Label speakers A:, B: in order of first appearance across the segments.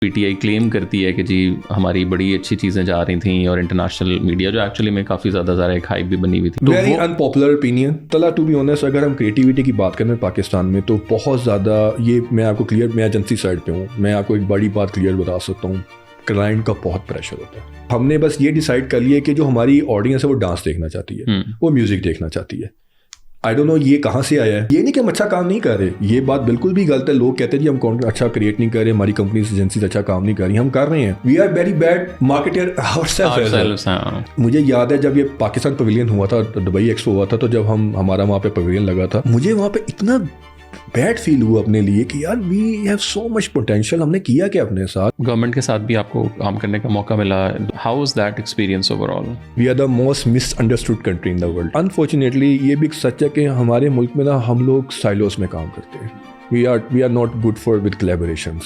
A: P T I کلیم کرتی ہے کہ جی ہماری بڑی اچھی چیزیں جا رہی تھیں اور انٹرنیشنل میڈیا جو ایکچولی میں کافی زیادہ ایک ہائپ بھی بنی ہوئی تھی.
B: Very unpopular opinion. تلا ٹو بی آنیسٹ اگر ہم کریٹیوٹی کی بات کریں پاکستان میں تو بہت زیادہ یہ میں آپ کو کلیئر, میں ایجنسی سائڈ پہ ہوں, میں آپ کو ایک بڑی بات کلیئر بتا سکتا ہوں, کلائنٹ کا بہت پریشر ہوتا ہے. ہم نے بس یہ ڈیسائیڈ کر لیا کہ جو ہماری آڈینس ہے وہ ڈانس دیکھنا چاہتی ہے, وہ میوزک دیکھنا چاہتی ہے. آئی ڈونٹ نو یہ کہاں سے آیا ہے. یہ نہیں کہ ہم اچھا کام نہیں کر رہے, یہ بات بالکل بھی غلط ہے. لوگ کہتے ہیں جی ہم کانٹینٹ اچھا کریٹ نہیں کر رہے, ہماری کمپنیز ایجنسیز اچھا کام نہیں کر رہی. ہم کر رہے ہیں. We are very bad marketer ourselves. مجھے یاد ہے جب یہ پاکستان پویلین ہوا تھا, دبئی ایکسپو ہوا تھا, تو جب ہمارا وہاں پہ پویلین لگا تھا, مجھے وہاں پہ اتنا بیڈ فیل ہوا اپنے لیے کہ یار وی ہیو سو مچ پوٹینشیل. ہم نے کیا کیا اپنے ساتھ.
A: گورنمنٹ کے ساتھ بھی آپ کو کام کرنے کا موقع ملا. How was that experience overall?
B: We are the most misunderstood country in the world. Unfortunately یہ بھی سچ ہے کہ ہمارے ملک میں نا ہم لوگ سائلوز میں کام کرتے ہیں. We are not good for with collaborations.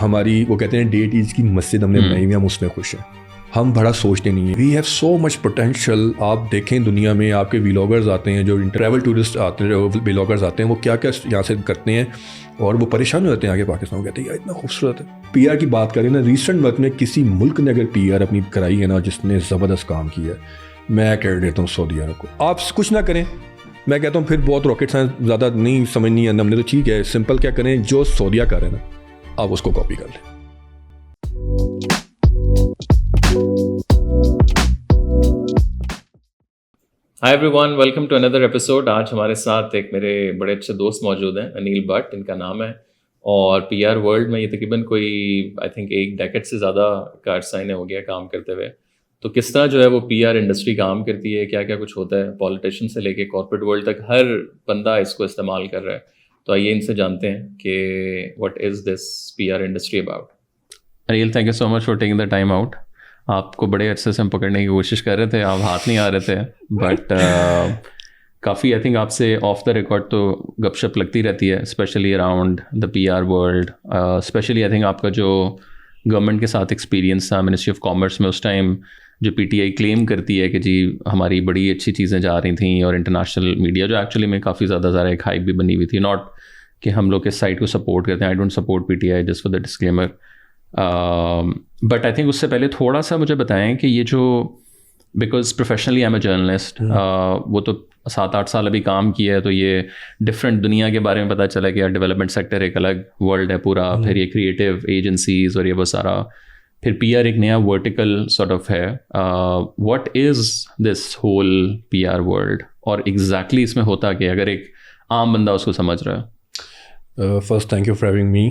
B: ہماری وہ کہتے ہیں ڈیٹیز کی مسجد ہم نے بنائی ہوئی, ہم اس میں خوش ہیں. ہم بڑا سوچتے نہیں ہیں. We have so much potential. آپ دیکھیں دنیا میں آپ کے ویلاگرز آتے ہیں, جو ٹریول ٹورسٹ آتے ہیں, ویلاگرز آتے ہیں, وہ کیا کیا یہاں سے کرتے ہیں اور وہ پریشان ہو جاتے ہیں آگے پاکستان. وہ کہتے ہیں یار اتنا خوبصورت ہے. پی آر کی بات کریں نا, ریسنٹ وقت میں کسی ملک نے اگر پی آر اپنی کرائی ہے نا جس نے زبردست کام کیا ہے, میں کہہ دیتا ہوں سعودی عرب کو. آپ کچھ نہ کریں, میں کہتا ہوں پھر بہت راکٹ سائنس زیادہ نہیں سمجھنی ہے ہم نے, تو ٹھیک ہے سمپل کیا کریں, جو سعودیہ کر رہے ہیں نا آپ اس کو کاپی کر لیں.
A: Hi everyone, welcome to another episode. آج ہمارے ساتھ ایک میرے بڑے اچھے دوست موجود ہیں, انیل بٹ ان کا نام ہے, اور پی آر ورلڈ میں یہ تقریباً کوئی آئی تھنک 1 ڈیکیڈ سے زیادہ کا عرصہ انہیں ہو گیا کام کرتے ہوئے. تو کس طرح جو ہے وہ پی آر انڈسٹری کام کرتی ہے, کیا کیا کچھ ہوتا ہے, پولیٹیشین سے لے کے کارپوریٹ ورلڈ تک ہر بندہ اس کو استعمال کر رہا ہے. تو آئیے ان سے جانتے ہیں کہ what is this P R industry about. Anil, thank you so much for taking the time out. آپ کو بڑے عرصے سے ہم پکڑنے کی کوشش کر رہے تھے, آپ ہاتھ نہیں آ رہے تھے, بٹ کافی آئی تھنک آپ سے آف دا ریکارڈ تو گپ شپ لگتی رہتی ہے, especially around the PR world ورلڈ. اسپیشلی آئی تھنک آپ کا جو گورنمنٹ کے ساتھ ایکسپیرینس تھا منسٹری آف کامرس میں, اس ٹائم جو پی ٹی آئی کلیم کرتی ہے کہ جی ہماری بڑی اچھی چیزیں جا رہی تھیں اور انٹرنیشنل میڈیا جو ایکچولی میں کافی زیادہ ایک ہائپ بھی بنی ہوئی تھی. ناٹ کہ ہم لوگ اس سائٹ کو سپورٹ کرتے ہیں, I don't support PTI, just for the disclaimer. But I think اس سے پہلے تھوڑا سا مجھے بتائیں کہ یہ جو, because professionally I am a journalist, وہ تو 7-8 سال ابھی کام کیا ہے, تو یہ ڈفرینٹ دنیا کے بارے میں پتہ چلا کہ یار ڈیولپمنٹ سیکٹر ایک الگ ورلڈ ہے پورا, پھر یہ کریٹیو ایجنسیز اور یہ وہ سارا, پھر پی آر ایک نیا ورٹیکل سارٹ آف ہے. What is this whole P world world, اور ایگزیکٹلی اس میں ہوتا کہ اگر ایک عام بندہ اس کو سمجھ رہا ہے.
B: First thank you for having me.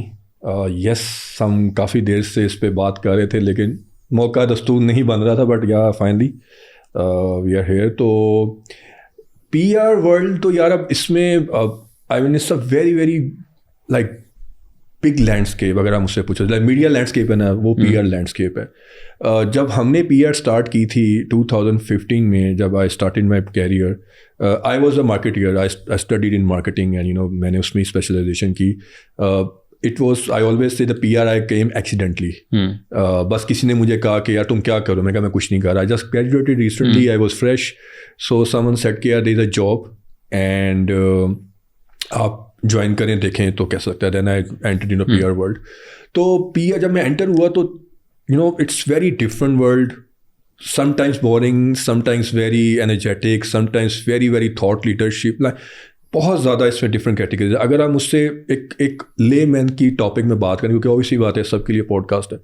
B: Yes, ہم کافی دیر سے اس پہ بات کر رہے تھے لیکن موقع دستور نہیں بن رہا تھا, بٹ یا فائنلی وی آر ہیئر. تو پی آر ورلڈ تو یار اب اس میں I mean it's a very very like big landscape. اگر ہم اس سے پوچھیں لائک میڈیا لینڈسکیپ ہے نا, وہ پی آر لینڈسکیپ ہے. جب ہم نے پی آر اسٹارٹ کی تھی 2015 میں, جب I started my career, I was a marketer, I studied in marketing and you know میں نے اس میں اسپیشلائزیشن کی. It was, I always say the PR I came accidentally. بس کسی نے مجھے کہا کہ یار تم کیا کرو, میں کہا میں کچھ نہیں کر رہا, I just graduated recently, I was fresh, so someone said کہ یار there is a job and آپ جوائن کریں دیکھیں تو کہہ سکتا ہے. then I entered in a PR world. تو PR جب میں انٹر ہوا تو you know it's very different world, sometimes boring, sometimes very energetic, sometimes very very thought leadership, like بہت زیادہ اس میں ڈفرینٹ کیٹیگریز. اگر ہم اس سے ایک لے مین کی ٹاپک میں بات کریں, کیونکہ اوبیسلی بات ہے سب کے لیے پوڈ کاسٹ ہے,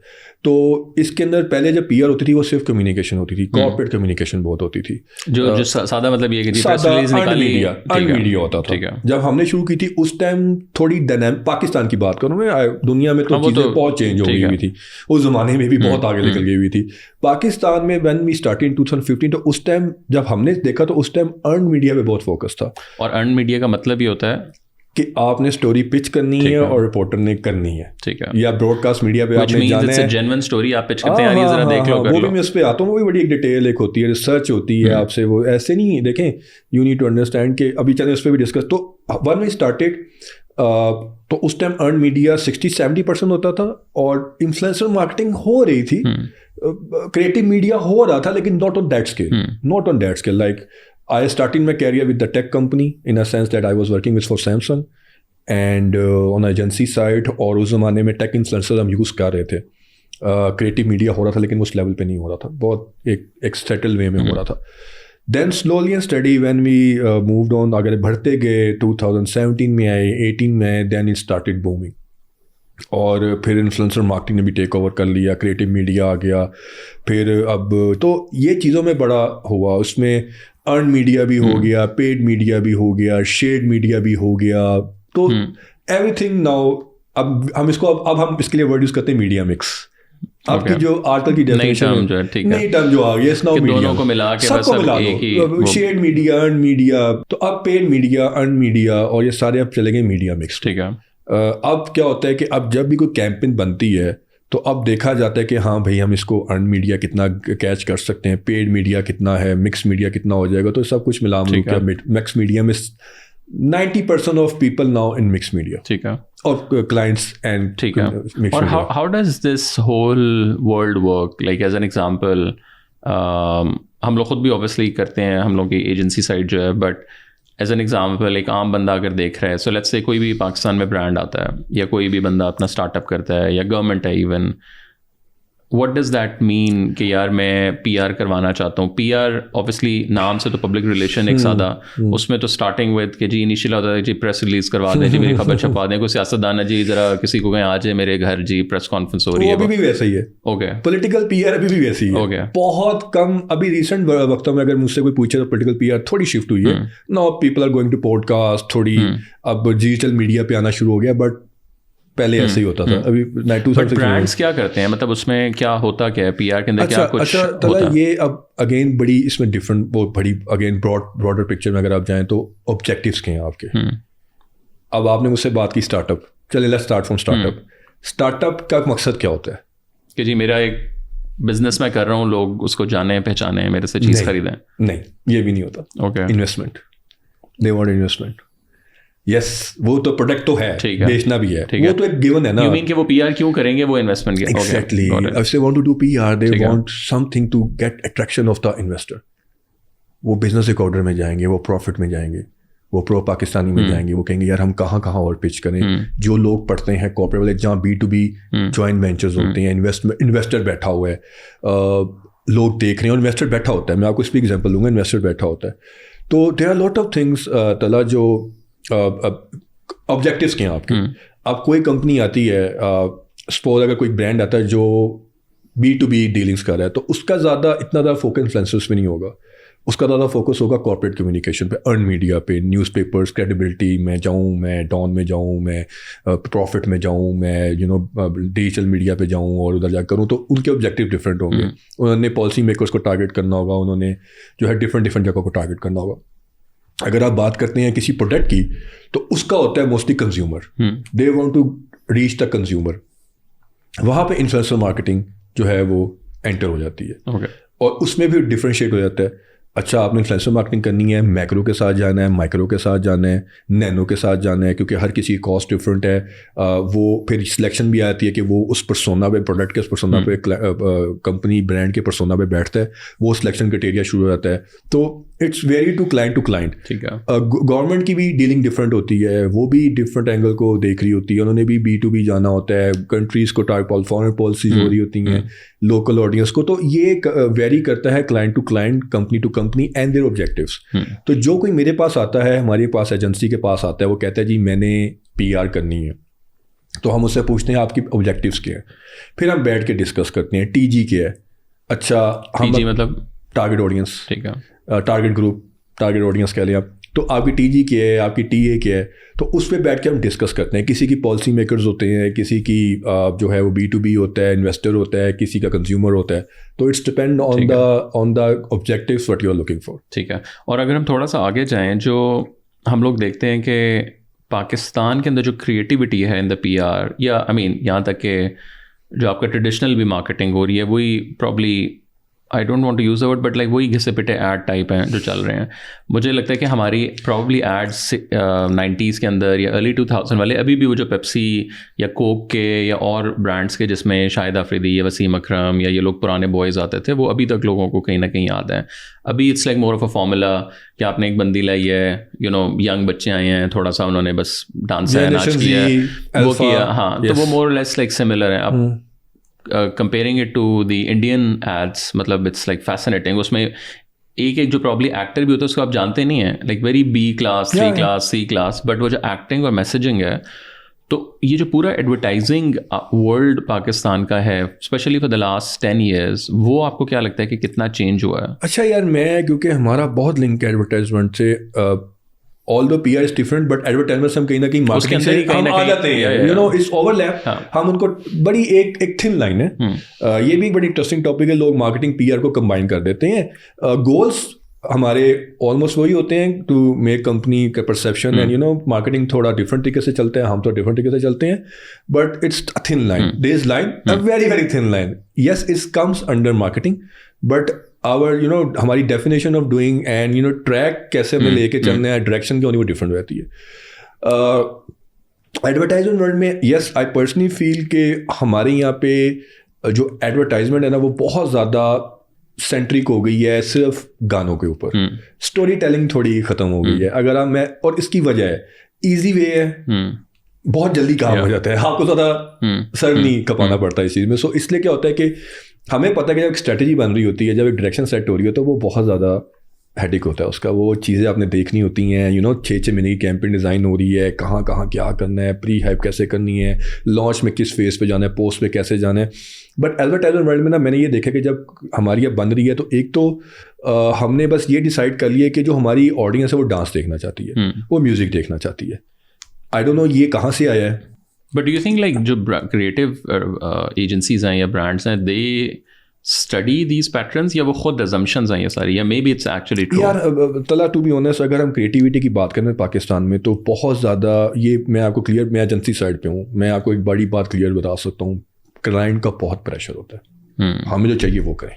B: تو اس کے اندر پہلے جب پی آر ہوتی تھی وہ صرف کمیونیکیشن ہوتی تھی, کارپوریٹ کمیونیکیشن بہت ہوتی تھی, جو سادہ مطلب یہ کہ ان میڈیا ہوتا تھا. جب ہم نے شروع کی تھی اس ٹائم تھوڑی پاکستان کی بات کروں میں, دنیا میں تو چیزیں بہت چینج ہو گئی ہوئی تھی, اس زمانے میں بھی بہت آگے نکل گئی ہوئی تھی. پاکستان میں وین وی اسٹارٹڈ 2015, تو اس ٹائم جب ہم نے دیکھا تو اس ٹائم ارن میڈیا پہ بہت فوکس تھا.
A: اور ارن میڈیا کا مطلب یہ ہوتا ہے
B: کہ آپ نے اسٹوری پچ کرنی ہے اور رپورٹر نے کرنی ہے,
A: ٹھیک ہے,
B: یا براڈ کاسٹ میڈیا پہ آپ نے جانا ہے,
A: جینوئن اسٹوری آپ پچ کرتے ہیں, یار ذرا دیکھ لو,
B: وہ بھی میں اس پہ آتا ہوں, وہ بھی بڑی ایک ڈیٹیل ایک ہوتی ہے, ریسرچ ہوتی ہے آپ سے, وہ ایسے نہیں. دیکھیں یو نیڈ ٹو انڈرسٹینڈ کہ ابھی چلیں اس پہ بھی ڈسکس. تو ون وی اسٹارٹیڈ, تو اس ٹائم ارن میڈیا 60-70% ہوتا تھا, اور انفلوئنسر مارکیٹنگ ہو رہی تھی, کریٹو میڈیا ہو رہا تھا, لیکن not on that scale. Like I started my career with the tech company in a sense that I was working with for Samsung, and on agency side. اور اس زمانے میں ٹیک influencer ہم use کر رہے تھے. کریٹو میڈیا ہو رہا تھا لیکن اس لیول پہ نہیں ہو رہا تھا, بہت ایک سیٹل وے میں ہو رہا تھا. Then slowly and study when we moved on, اگر بڑھتے گئے 2017 میں آئے, 18 میں آئے, دین اٹ اسٹارٹیڈ بومنگ. اور پھر انفلوئنسر مارکیٹنگ نے بھی ٹیک اوور کر لیا, کریٹو میڈیا آ گیا. پھر اب تو یہ چیزوں میں بڑا ہوا, اس میں ارن میڈیا بھی ہو گیا, پیڈ میڈیا بھی ہو گیا, شیڈ میڈیا بھی ہو گیا. تو ایوری تھنگ ناؤ, اب ہم اس کو اب ہم اس کے لیے ورڈ یوز کرتے ہیں میڈیا مکس. آپ کی جو آج کل کی ڈیفینیشن نئی ٹرم جو آ گئی ہے,
A: دونوں کو ملا کے
B: سب کو ملا دو, شیڈ میڈیا, ارن میڈیا. تو اب پیڈ میڈیا, ارن میڈیا اور یہ سارے اب چلے گئے میڈیا مکس.
A: ٹھیک ہے.
B: اب کیا ہوتا ہے کہ اب جب بھی کوئی کیمپین بنتی ہے تو اب دیکھا جاتا ہے کہ ہاں بھائی ہم اس کو ارن میڈیا کتنا کیچ کر سکتے ہیں, پیڈ میڈیا کتنا ہے, مکس میڈیا کتنا ہو جائے گا. تو سب کچھ ملا مل کے مکس میڈیا میں 90% of people now in mix media.
A: ٹھیک ہے.
B: اور کلائنٹس اینڈ.
A: ٹھیک ہے. اور how does this whole world work, like as an example ہم لوگ خود بھی اوبیسلی کرتے ہیں, ہم لوگ کی ایجنسی سائڈ جو ہے, بٹ ایز این ایگزامپل ایک عام بندہ اگر دیکھ رہا ہے, سو لیٹس سے کوئی بھی پاکستان میں برانڈ آتا ہے یا کوئی بھی بندہ اپنا اسٹارٹ اپ کرتا ہے یا گورنمنٹ ہے ایون, وٹ ڈز دیٹ مین کہ یار میں پی آر کروانا چاہتا ہوں. پی آر اوبیسلی نام سے تو پبلک ریلیشن ایک سادہ, اس میں تو اسٹارٹنگ ود کہ جی انیشیل ہوتا ہے جی پریس ریلیز کروا دیں, جی میری خبر چھپا دیں, کوئی سیاستدان ہے جی ذرا کسی کو کہیں آ جائے میرے گھر, جی پریس کانفرنس ہو رہی ہے.
B: ابھی بھی ویسا ہی ہے.
A: اوکے.
B: پولیٹیکل پی آر ابھی بھی ویسی ہے.
A: اوکے.
B: بہت کم. ابھی ریسنٹ وقتوں میں اگر مجھ سے کوئی پوچھے تو پولیٹیکل پی آر تھوڑی شفٹ ہوئی ہے. Now people are going to podcast, تھوڑی اب ڈیجیٹل میڈیا پہ آنا شروع ہو گیا, بٹ پہلے ایسے ہی ہوتا تھا. ابھی
A: برانڈس کیا کرتے ہیں, مطلب اس میں کیا ہوتا کیا ہے پی آر کے اندر, کیا کچھ ہوتا ہے؟
B: یہ اب اگین بڑی اس میں ڈفرنٹ بہت بڑی اگین براڈر پکچر میں اگر آپ جائیں تو آبجیکٹیوس کیا ہیں آپ کے. اب آپ نے مجھ سے بات کی اسٹارٹ اپ, چلے let's start from start up. Start up کا مقصد کیا ہوتا ہے
A: کہ جی میرا ایک بزنس میں کر رہا ہوں, لوگ اس کو جانیں پہچانیں, میرے سے چیز خریدیں.
B: نہیں, یہ بھی نہیں ہوتا.
A: Okay.
B: Investment, they want investment. Yes, وہ تو پروڈکٹ تو ہے, بیچنا بھی ہے, وہ تو ایک گیون ہے نا.
A: یو مین کہ وہ پی آر کیوں کریں گے, وہ investment.
B: Exactly. If they want to do PR آر, they want something to get attraction of the investor. وہ بزنس ریکارڈر میں جائیں گے, وہ پروفٹ میں جائیں گے, وہ پرو پاکستانی میں جائیں گے, وہ کہیں گے یار ہم کہاں کہاں اور پچ کریں. جو لوگ پڑھتے ہیں کارپوریٹ والے, جہاں B2B جوائنٹ وینچرز ہوتے ہیں, انویسٹر بیٹھا ہوا ہے, لوگ دیکھ رہے ہیں, اور انویسٹر بیٹھا ہوتا ہے. میں آپ کو اس پہ ایگزامپل دوں گا, انویسٹر بیٹھا ہوتا ہے. تو there are lot of things تلا جو آبجیکٹیوس کے ہیں آپ کے. اب کوئی کمپنی آتی ہے, سپوز اگر کوئی برانڈ آتا ہے جو B2B ڈیلنگس کر رہا ہے, تو اس کا اتنا زیادہ فوکس انفلوئنسرس پہ نہیں ہوگا, اس کا زیادہ فوکس ہوگا کارپوریٹ کمیونیکیشن پہ, ارن میڈیا پہ, نیوز پیپرس, کریڈیبلٹی میں جاؤں, میں ڈان میں جاؤں, میں پروفٹ میں جاؤں, میں ڈیجیٹل میڈیا پہ جاؤں اور ادھر جا کروں. تو ان کے آبجیکٹیو ڈفرینٹ ہوں گے. انہوں نے پالیسی میکرس کو ٹارگیٹ کرنا ہوگا, انہوں نے جو ہے ڈفرینٹ جگہوں کو ٹارگیٹ کرنا ہوگا. اگر آپ بات کرتے ہیں کسی پروڈکٹ کی, تو اس کا ہوتا ہے mostly consumer. They want to reach the consumer. وہاں پہ انفلوئنسر مارکیٹنگ جو ہے وہ انٹر ہو جاتی ہے, اور اس میں بھی ڈفرینشیٹ ہو جاتا ہے. اچھا, آپ نے انفلوئنسر مارکیٹنگ کرنی ہے, میکرو کے ساتھ جانا ہے, مائکرو کے ساتھ جانا ہے, نینو کے ساتھ جانا ہے, کیونکہ ہر کسی کی کاسٹ ڈفرینٹ ہے. وہ پھر سلیکشن بھی آتی ہے کہ وہ اس پرسونا پہ, پروڈکٹ کے اس پرسونا پہ, کمپنی برانڈ کے پرسونا پہ بیٹھتا ہے, وہ سلیکشن کرائٹیریا شروع ہو جاتا ہے. تو it's vary to client to client. ٹھیک ہے. گورنمنٹ کی بھی ڈیلنگ ڈفرینٹ ہوتی ہے, وہ بھی ڈفرینٹ اینگل کو دیکھ رہی ہوتی ہے, انہوں نے بھی B2B جانا ہوتا ہے, کنٹریز کو فارن پالیسیز ہو رہی ہوتی ہیں, لوکل آڈینس کو. تو یہ ویری کرتا ہے client to client, company to company and their objectives. تو جو کوئی میرے پاس آتا ہے, ہمارے پاس ایجنسی کے پاس آتا ہے, وہ کہتا ہے جی میں نے PR کرنی ہے, تو ہم اس سے پوچھتے ہیں آپ کی آبجیکٹیوس کیا ہے. پھر ہم بیٹھ کے ڈسکس کرتے ہیں TG کیا ہے. اچھا,
A: TG مطلب
B: ٹارگیٹ آڈینس.
A: ٹھیک ہے.
B: ٹارگیٹ گروپ, ٹارگیٹ آڈینس کہہ لیں آپ. تو آپ کی TG کیا ہے, آپ کی TA کیا ہے. تو اس پہ بیٹھ کے ہم ڈسکس کرتے ہیں. کسی کی پالیسی میکرز ہوتے ہیں, کسی کی جو ہے وہ B2B ہوتا ہے, انویسٹر ہوتا ہے, کسی کا کنزیومر ہوتا ہے. تو it's depend on the objectives what you are looking for.
A: ٹھیک ہے. اور اگر ہم تھوڑا سا آگے جائیں, جو ہم لوگ دیکھتے ہیں کہ پاکستان کے اندر جو کریٹیوٹی ہے ان دا PR, یا یہاں تک کہ جو آپ کا ٹریڈیشنل بھی مارکیٹنگ ہو رہی ہے, وہی probably I don't want to use the word, but like وہی گھسے پٹے ایڈ ٹائپ ہیں جو چل رہے ہیں. مجھے لگتا ہے کہ ہماری پرابلی ایڈس 90s کے اندر یا ارلی 2000 والے ابھی بھی وہ جو پیپسی یا کوک کے یا اور برانڈس کے جس میں شاہد آفریدی یا وسیم اکرم یا یہ لوگ پرانے بوائز آتے تھے, وہ ابھی تک لوگوں کو کہیں نہ کہیں یاد ہیں. ابھی it's like more of a formula کہ آپ نے ایک بندی لائی ہے, ینگ بچے آئے ہیں, تھوڑا سا انہوں نے بس ڈانس ناچ کیا وہ کیا. ہاں, تو وہ مور لیس لائک سملر ہیں. اب comparing it to the Indian ads, مطلب it's like fascinating. اس میں ایک جو پرابلی ایکٹر بھی ہوتا ہے اس کو آپ جانتے نہیں ہیں, like very B class, C class, but وہ جو ایکٹنگ اور میسیجنگ ہے, تو یہ جو پورا ایڈورٹائزنگ ورلڈ پاکستان کا ہے especially for the last 10 years, وہ آپ کو کیا لگتا ہے کہ کتنا چینج ہوا ہے؟
B: اچھا یار, میں کیونکہ ہمارا بہت لنک ہے ایڈورٹائزمنٹ سے, although PR is different, but advertisement ہم کہیں نہ کہیں مارکیٹنگ سے ہم آ جاتے ہیں, اس اوور لیپ ہم ان کو بڑی ایک تھن لائن ہے. یہ بھی ایک بڑی انٹرسٹنگ ٹاپک ہے, لوگ مارکیٹنگ PR کو کمبائن کر دیتے ہیں. گولس ہمارے آلموسٹ وہی ہوتے ہیں, ٹو میک کمپنی کا پرسیپشن اینڈ مارکیٹنگ تھوڑا ڈفرنٹ طریقے سے چلتے ہیں, ہم تو ڈفرنٹ طریقے سے چلتے ہیں, but it's thin line, there is line, very very thin line. Yes, it comes under marketing, but ہماری definition of doing and track کیسے ہمیں لے کے چلنا ہے, ڈائریکشن کیوں نہیں, وہ ڈفرینٹ رہتی ہے. ایڈورٹائزمنٹ ورلڈ میں یس, آئی پرسنلی فیل کہ ہمارے یہاں پہ جو ایڈورٹائزمنٹ ہے نا وہ بہت زیادہ سینٹرک ہو گئی ہے صرف گانوں کے اوپر. اسٹوری ٹیلنگ تھوڑی ختم ہو گئی ہے. اگر میں اور اس کی وجہ ہے ایزی وے ہے, بہت جلدی کام ہو جاتا ہے, آپ کو زیادہ سر نہیں کپانا پڑتا اس چیز میں. سو اس لیے کیا ہوتا ہے کہ ہمیں پتہ ہے کہ جب ایک اسٹریٹجی بن رہی ہوتی ہے, جب ایک ڈائریکشن سیٹ ہو رہی ہے, تو وہ بہت زیادہ ہیڈک ہوتا ہے اس کا. وہ چیزیں آپ نے دیکھنی ہوتی ہیں, 6 مہینے کی کیمپین ڈیزائن ہو رہی ہے, کہاں کہاں کیا کرنا ہے, پری ہائپ کیسے کرنی ہے, لانچ میں کس فیز پہ جانا ہے, پوسٹ پہ کیسے جانا ہے. بٹ ایڈورٹائزمنٹ ورلڈ میں نا میں نے یہ دیکھا کہ جب ہماری اب بن رہی ہے, تو ایک تو ہم نے بس یہ ڈیسائڈ کر لیا کہ جو ہماری آڈینس ہے وہ ڈانس دیکھنا چاہتی ہے, وہ میوزک دیکھنا چاہتی ہے. آئی ڈونٹ نو یہ کہاں سے آیا ہے.
A: But do you think like جو کریٹو ایجنسیز ہیں یا برانڈس ہیں, دے اسٹڈی دیز پیٹرنس, یا وہ خود assumptions ہیں یہ ساری, یا may be it's actually true?
B: یار طلع ٹو بی آنیسٹ, اگر ہم کریٹیوٹی کی بات کریں پاکستان میں, تو بہت زیادہ یہ میں آپ کو کلیئر, میں ایجنسی سائڈ پہ ہوں, میں آپ کو ایک بڑی بات کلیئر بتا سکتا ہوں, کلائنٹ کا بہت پریشر ہوتا ہے, ہمیں جو چاہیے وہ کریں.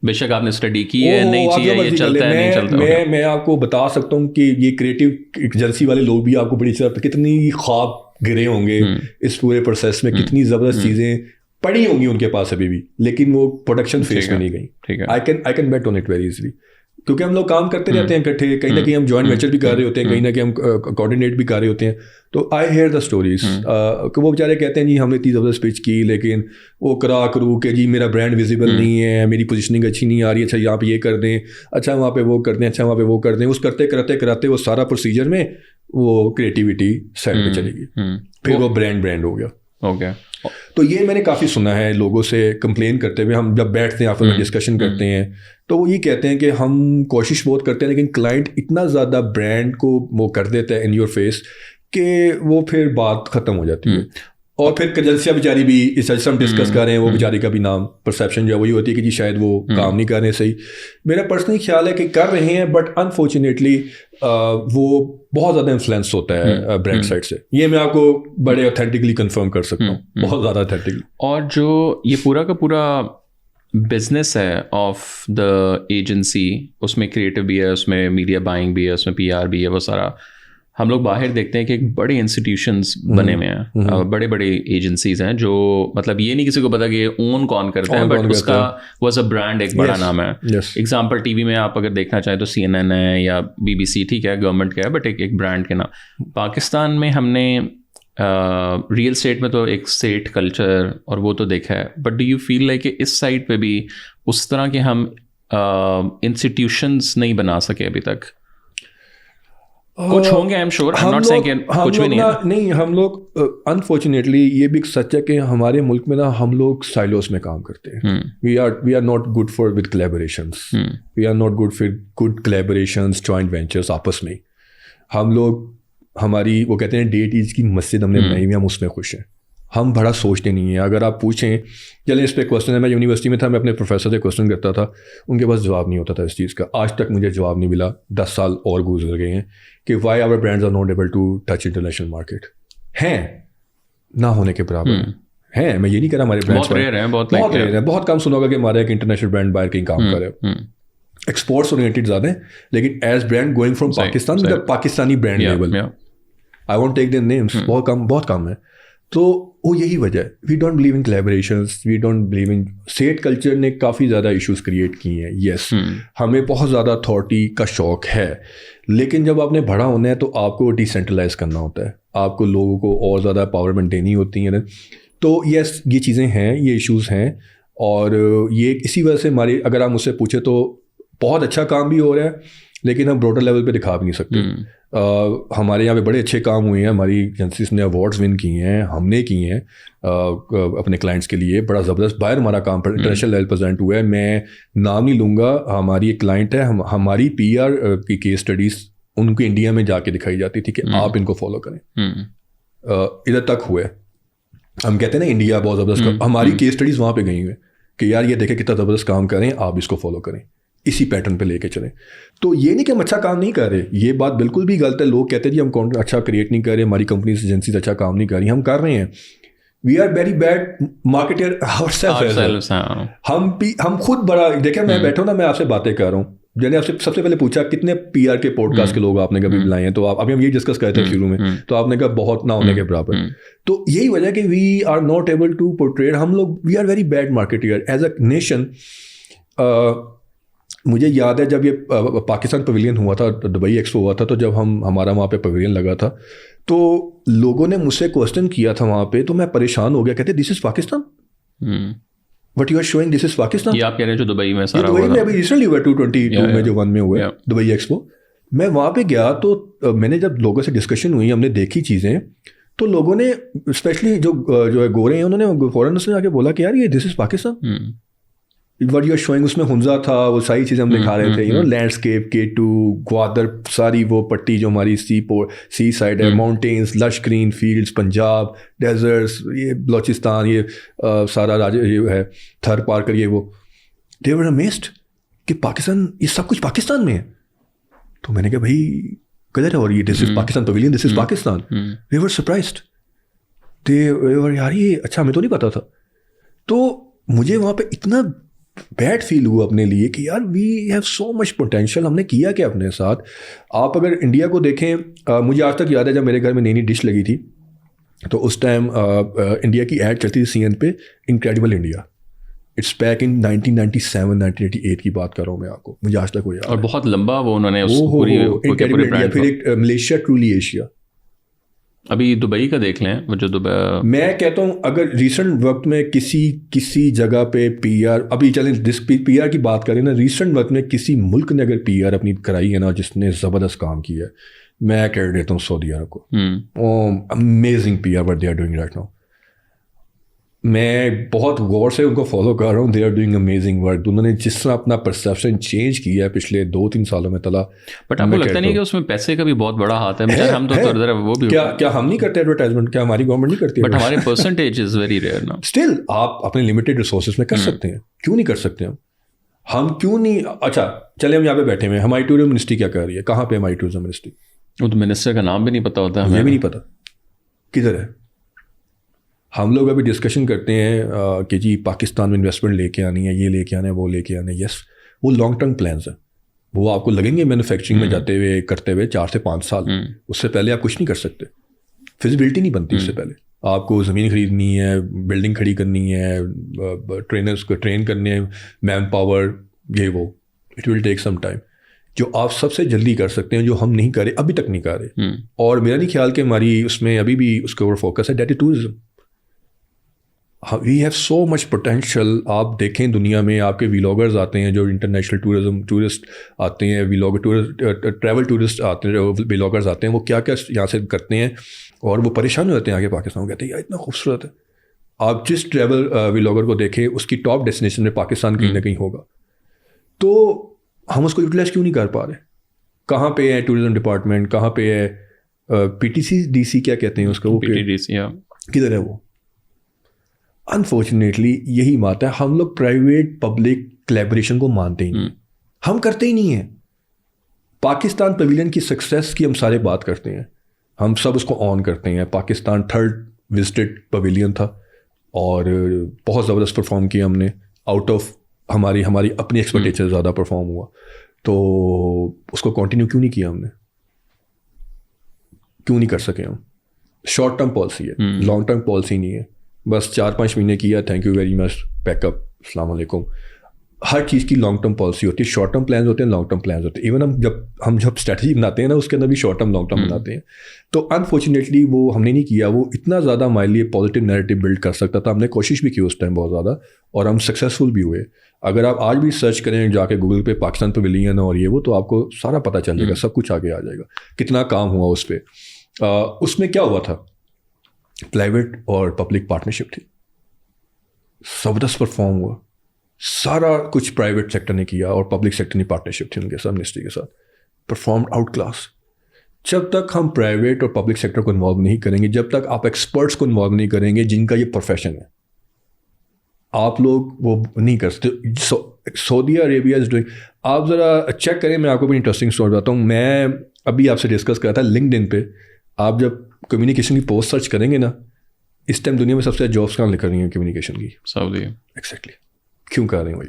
A: بے شک آپ نے اسٹڈی کی ہے, نہیں چاہیے, یہ چلتا ہے نہیں چلتا.
B: میں آپ کو بتا سکتا ہوں کہ یہ کریٹو ایجنسی والے لوگ بھی آپ کو بڑی کتنی خواب گرے ہوں گے اس پورے پروسیس میں, کتنی زبردست چیزیں پڑی ہوں گی ان کے پاس ابھی بھی, لیکن وہ پروڈکشن فیس میں نہیں گئی. I can bet on it very easily, کیونکہ ہم لوگ کام کرتے رہتے ہیں اکٹھے, کہیں نہ کہیں ہم جوائنٹ وینچر بھی کر رہے ہوتے ہیں, کہیں نہ کہیں ہم کوآرڈینیٹ بھی کر رہے ہوتے ہیں. تو آئی ہیئر دا اسٹوریز کہ وہ بیچارے کہتے ہیں جی ہم نے اتنی زبردست پچ کی, لیکن وہ کرو کہ جی میرا برانڈ ویزیبل نہیں ہے, میری پوزیشننگ اچھی نہیں آ رہی, اچھا یہاں پہ یہ کر دیں, اچھا وہاں پہ وہ کر دیں, اچھا وہاں پہ وہ کر دیں. اس کرتے وہ سارا پروسیجر میں وہ کریٹیوٹی سائڈ پہ چلے گی, پھر وہ برانڈ ہو گیا. اوکے, تو یہ میں نے کافی سنا ہے لوگوں سے کمپلین کرتے ہوئے. ہم جب بیٹھتے ہیں آپس میں ڈسکشن کرتے ہیں, تو وہ یہ کہتے ہیں کہ ہم کوشش بہت کرتے ہیں, لیکن کلائنٹ اتنا زیادہ برانڈ کو وہ کر دیتا ہے ان یور فیس کہ وہ پھر بات ختم ہو جاتی ہے. اور پھر ایجنسیاں بیچاری بھی اس وجہ سے ہم ڈسکس کر رہے ہیں, وہ بیچاری کا بھی نام پرسیپشن جو ہے وہی ہوتی ہے کہ جی شاید وہ کام نہیں کر رہے صحیح. میرا پرسنلی خیال ہے کہ کر رہے ہیں, بٹ انفارچونیٹلی وہ بہت زیادہ انفلوئنس ہوتا ہے برانڈ سائڈ سے. یہ میں آپ کو بڑے اوتھینٹکلی کنفرم کر سکتا ہوں, بہت زیادہ اوتھینٹکلی.
A: اور جو یہ پورا کا پورا بزنس ہے آف دا ایجنسی, اس میں کریٹو بھی ہے, اس میں میڈیا بائنگ بھی ہے, اس میں PR بھی ہے, وہ سارا ہم لوگ باہر دیکھتے ہیں کہ ایک بڑے انسٹیٹیوشنس بنے ہوئے ہیں, بڑے بڑے ایجنسیز ہیں جو مطلب یہ نہیں کسی کو پتا کہ یہ اون کون کرتے ہیں, بٹ اس کا واز اے برانڈ, ایک بڑا نام ہے. ایگزامپل ٹی وی میں آپ اگر دیکھنا چاہیں تو CNN ہے یا BBC, ٹھیک ہے گورنمنٹ کا ہے, بٹ ایک برانڈ کے نام. پاکستان میں ہم نے ریئل اسٹیٹ میں تو ایک اسٹیٹ کلچر اور وہ تو دیکھا ہے, but do you feel like کہ اس سائڈ پہ بھی اس طرح کے ہم انسٹیٹیوشنس نہیں بنا سکے ابھی تک؟ کچھ ہوں گے,
B: نہیں, ہم لوگ انفارچونیٹلی یہ بھی سچ ہے کہ ہمارے ملک میں نا ہم لوگ سائلوز میں کام کرتے ہیں. We are not good for with collaborations, we are not good for good collaborations, joint ventures آپس میں. ہم لوگ ہماری وہ کہتے ہیں ڈیٹیز کی مسجد ہم نے بنائی ہوئی, ہم اس میں خوش ہیں, ہم بڑا سوچتے نہیں ہیں. اگر آپ پوچھیں, چلیں اس پہ کوشچن ہے, میں یونیورسٹی میں تھا, میں اپنے پروفیسر سے کوشچن کرتا تھا, ان کے پاس جواب نہیں ہوتا تھا اس چیز کا. آج تک مجھے جواب نہیں ملا, 10 سال اور گزر گئے ہیں, کہ why our brands are not able to touch international market. ہیں نہ ہونے کے برابر ہیں, میں یہ نہیں کہہ رہا ہمارے
A: بہت ریئر ہیں, بہت
B: ریئر ہیں, بہت کم سنا ہوگا کہ ہمارا ایک انٹرنیشنل برانڈ باہر کہیں کام کرے. ایکسپورٹس اورینٹیڈ زیادہ ہیں, لیکن as brand going from Pakistan with Pakistani brand label, I want take their names, بہت کم ہے. تو وہ یہی وجہ ہے, we don't believe in collaborations, we don't believe in state culture نے کافی زیادہ ایشوز کریٹ کی ہیں. یس, ہمیں بہت زیادہ اتھارٹی کا شوق ہے, لیکن جب آپ نے بڑا ہونا ہے تو آپ کو ڈیسینٹرلائز کرنا ہوتا ہے, آپ کو لوگوں کو اور زیادہ امپاورمنٹ دینی ہوتی ہیں. تو یس, یہ چیزیں ہیں, یہ ایشوز ہیں, اور یہ اسی وجہ سے ہماری, اگر آپ مجھ سے پوچھیں تو بہت اچھا کام بھی ہو رہا ہے, لیکن ہم بروڈر لیول پہ دکھا بھی نہیں سکتے. ہمارے یہاں پہ بڑے اچھے کام ہوئے ہیں, ہماری ایجنسیز نے ایوارڈز ون کیے ہیں, ہم نے کیے ہیں اپنے کلائنٹس کے لیے, بڑا زبردست باہر ہمارا کام انٹرنیشنل لیول پریزنٹ ہوا ہے. میں نام نہیں لوں گا, ہماری ایک کلائنٹ ہے, ہماری پی آر کی کیس اسٹڈیز ان کو انڈیا میں جا کے دکھائی جاتی تھی کہ آپ ان کو فالو کریں. ادھر تک ہوئے, ہم کہتے ہیں نا انڈیا بہت زبردست, ہماری کیس اسٹڈیز وہاں پہ گئی ہوئے کہ یار یہ دیکھیں کتنا زبردست کام کریں, آپ اس کو فالو کریں, اسی پیٹرن پہ لے کے چلیں. تو یہ نہیں کہ ہم اچھا کام نہیں کر رہے, یہ بات بالکل بھی غلط ہے. لوگ کہتے ہیں جی ہم کانٹینٹ اچھا کریٹ نہیں کر رہے, ہماری کمپنیز ایجنسیز اچھا کام نہیں کر رہی, ہم کر رہے ہیں. We are very bad marketer ourselves. ہم خود بڑا, دیکھیں میں بیٹھا ہوں نا, میں آپ سے باتیں کر رہا ہوں, میں نے آپ سے سب سے پہلے پوچھا کتنے پی آر کے پوڈ کاسٹ کے لوگ آپ نے کبھی بلائے ہیں, تو ابھی ہم یہی ڈسکس کرتے تھے شروع میں, تو آپ نے کہا بہت نہ ہونے کے برابر. تو یہی وجہ کہ we are not able to portrait, ہم لوگ we are very bad marketer as a nation. مجھے یاد ہے جب یہ پاکستان پویلین ہوا تھا, دبئی ایکسپو ہوا تھا, تو جب ہمارا وہاں پہ پویلین لگا تھا تو لوگوں نے مجھ سے کوشچن کیا تھا وہاں پہ, تو میں پریشان ہو گیا, کہتے this is Pakistan, but you are showing this is Pakistan.
A: یہ آپ کہہ رہے ہیں جو دبئی میں سارا
B: دبئی میں ابھی ریسنٹلی ہوا 2022 میں جو 1 میں ہوا دبئی ایکسپو. میں وہاں پہ گیا تو میں نے جب لوگوں سے ڈسکشن ہوئی, ہم نے دیکھی چیزیں, تو لوگوں نے اسپیشلی جو ہے گورے ہیں, انہوں نے فوراً سے آ کے بولا کہ یار یہ this is Pakistan, what you are showing. اس میں ہنزا تھا, وہ ساری چیزیں ہم دکھا رہے تھے, you know landscape, K2 Gwadar, ساری وہ پٹی جو ہماری سی سائڈ ہے, mountains, lush green fields, Punjab deserts, یہ بلوچستان, یہ سارا یہ ہے تھر پارکر, یہ وہ, دے ور امیزڈ کہ پاکستان, یہ سب کچھ پاکستان میں ہے. تو میں نے کہا بھائی کدھر ہے, اور یہ this is Pakistan pavilion, this is Pakistan. We were surprised, دے ور یار یہ اچھا, ہمیں تو نہیں پتا تھا. تو مجھے وہاں پہ اتنا بیڈ فیل ہوا اپنے لیے کہ یار وی ہیو سو مچ پوٹینشیل, ہم نے کیا کیا اپنے ساتھ. آپ اگر انڈیا کو دیکھیں, مجھے آج تک یاد ہے جب میرے گھر میں نئی ڈش لگی تھی, تو اس ٹائم انڈیا کی ایڈ چلتی تھی CN پہ, incredible India. It's back in 1997 1988 کی بات کر رہا ہوں میں آپ کو, مجھے آج تک وہ یاد.
A: اور بہت لمبا وہ انہوں نے
B: انکریڈیبل انڈیا, پھر ایک ملیشیا ٹرولی ایشیا.
A: ابھی دبئی کا دیکھ لیں, وہ جو
B: میں کہتا ہوں اگر ریسنٹ وقت میں کسی جگہ پہ PR, ابھی چلیں PR کی بات کریں نا, ریسنٹ وقت میں کسی ملک نے اگر PR اپنی کرائی ہے نا جس نے زبردست کام کیا ہے, میں کہہ دیتا ہوں سعودی عرب کو. Amazing PR what they are doing right now. میں بہت غور سے ان کو فالو کر رہا ہوں, they are doing amazing work. انہوں نے جس طرح اپنا پرسیپشن چینج کیا ہے پچھلے 2-3 سالوں میں تلا.
A: بٹ آپ کو لگتا نہیں کہ اس میں پیسے کا بھی بہت بڑا ہاتھ ہے؟ ہم تو وہ بھی
B: کیا ہم نہیں کرتے ایڈورٹائزمنٹ, کیا ہماری گورنمنٹ نہیں کرتی؟
A: بٹ ہمارے پرسنٹیج از ویری ریئر نا.
B: اسٹل آپ اپنے لمیٹیڈ ریسورسز میں کر سکتے ہیں, کیوں نہیں کر سکتے ہم کیوں نہیں. اچھا چلے ہم یہاں پہ بیٹھے ہوئے ہیں, ہماری ٹورزم منسٹری کیا کر رہی ہے, کہاں پہ ہماری ٹورزم منسٹری؟
A: وہ تو منسٹر کا نام بھی نہیں پتا ہوتا ہے,
B: ہمیں بھی نہیں پتا کدھر ہے. ہم لوگ ابھی ڈسکشن کرتے ہیں کہ جی پاکستان میں انویسٹمنٹ لے کے آنی ہے, یہ لے کے آنا ہے, وہ لے کے آنا ہے. یس, وہ لانگ ٹرم پلانس ہیں, وہ آپ کو لگیں گے مینوفیکچرنگ میں جاتے ہوئے کرتے ہوئے 4 سے 5 سال. اس سے پہلے آپ کچھ نہیں کر سکتے, فزیبلٹی نہیں بنتی. اس سے پہلے آپ کو زمین خریدنی ہے, بلڈنگ کھڑی کرنی ہے, ٹرینرس کو ٹرین کرنے ہیں, مین پاور, یہ وہ, it will take some time. جو آپ سب سے جلدی کر سکتے ہیں, جو ہم نہیں کر رہے, ابھی تک نہیں کر رہے, اور میرا نہیں خیال کہ ہماری اس میں ابھی بھی اس کے اوپر فوکس ہے, that is tourism. We have so much potential. آپ دیکھیں دنیا میں آپ کے ویلاگرز آتے ہیں جو انٹرنیشنل ٹورسٹ آتے ہیں, ٹریول ٹورسٹ آتے ہیں, ویلاگرز آتے ہیں, وہ کیا کیا یہاں سے کرتے ہیں, اور وہ پریشان ہو جاتے ہیں آگے پاکستان. وہ کہتے ہیں یار اتنا خوبصورت ہے. آپ جس ٹریول ویلاگر کو دیکھیں اس کی ٹاپ ڈیسٹینیشن میں پاکستان کہیں نہ کہیں ہوگا. تو ہم اس کو یوٹیلائز کیوں نہیں کر پا رہے؟ کہاں پہ ہے ٹورزم ڈپارٹمنٹ, کہاں پہ ہے PTC DC کیا کہتے ہیں اس کو, کدھر ہے وہ؟ انفارچونیٹلی یہی بات ہے, ہم لوگ پرائیویٹ پبلک کلیبریشن کو مانتے ہی نہیں, ہم کرتے ہی نہیں ہیں. پاکستان پویلین کی سکسیس کی ہم سارے بات کرتے ہیں, ہم سب اس کو آن کرتے ہیں. پاکستان 3rd وزٹڈ پویلین تھا, اور بہت زبردست پرفارم کیا ہم نے, آؤٹ آف ہماری اپنی ایکسپیکٹیشن زیادہ پرفارم ہوا. تو اس کو کنٹینیو کیوں نہیں کیا ہم نے, کیوں نہیں کر سکے ہم؟ شارٹ ٹرم پالیسی ہے, لانگ ٹرم پالیسی نہیں ہے. بس 4-5 مہینے کیا, thank you very much, pack up, السلام علیکم. ہر چیز کی لانگ ٹرم پالیسی ہوتی ہے, شارٹ ٹرم پلانز ہوتے ہیں, لانگ ٹرم پلانز ہوتے ہیں. ایون ہم جب اسٹریٹجی بناتے ہیں نا, اس کے اندر بھی شارٹ ٹرم لانگ ٹرم بناتے ہیں. تو انفارچونیٹلی وہ ہم نے نہیں کیا. وہ اتنا زیادہ ہمارے لیے پازیٹیو نیریٹو بلڈ کر سکتا تھا. ہم نے کوشش بھی کی اس ٹائم بہت زیادہ, اور ہم سکسیزفل بھی ہوئے. اگر آپ آج بھی سرچ کریں جا کے گوگل پہ پاکستان پویلین اور یہ وہ, تو آپ کو سارا پتہ چل جائے گا, سب کچھ آگے آ جائے گا کتنا کام ہوا اس پہ. اس میں کیا ہوا تھا, پرائیویٹ اور پبلک پارٹنرشپ تھی, زبردست پرفارم ہوا. سارا کچھ پرائیویٹ سیکٹر نے کیا اور پبلک سیکٹر نے پارٹنرشپ تھی ان کے ساتھ, منسٹری کے ساتھ, پرفارمڈ آؤٹ کلاس. جب تک ہم پرائیویٹ اور پبلک سیکٹر کو انوالو نہیں کریں گے, جب تک آپ ایکسپرٹس کو انوالو نہیں کریں گے جن کا یہ پروفیشن ہے, آپ لوگ وہ نہیں کر سکتے. سعودی عربیہ از ڈوئنگ, آپ ذرا چیک کریں, میں آپ کو بھی انٹرسٹنگ اسٹوری بتاتا ہوں. میں ابھی آپ سے ڈسکس کر رہا تھا لنکڈ ان پہ, آپ جب کمیونیکیشن کی پوسٹ سرچ کریں گے نا, اس ٹائم دنیا میں سب سے زیادہ جابس کہاں نکل رہی ہیں کمیونیکیشن کی؟
A: سعودی.
B: ایگزیکٹلی. کیوں کر رہے ہیں وہ؟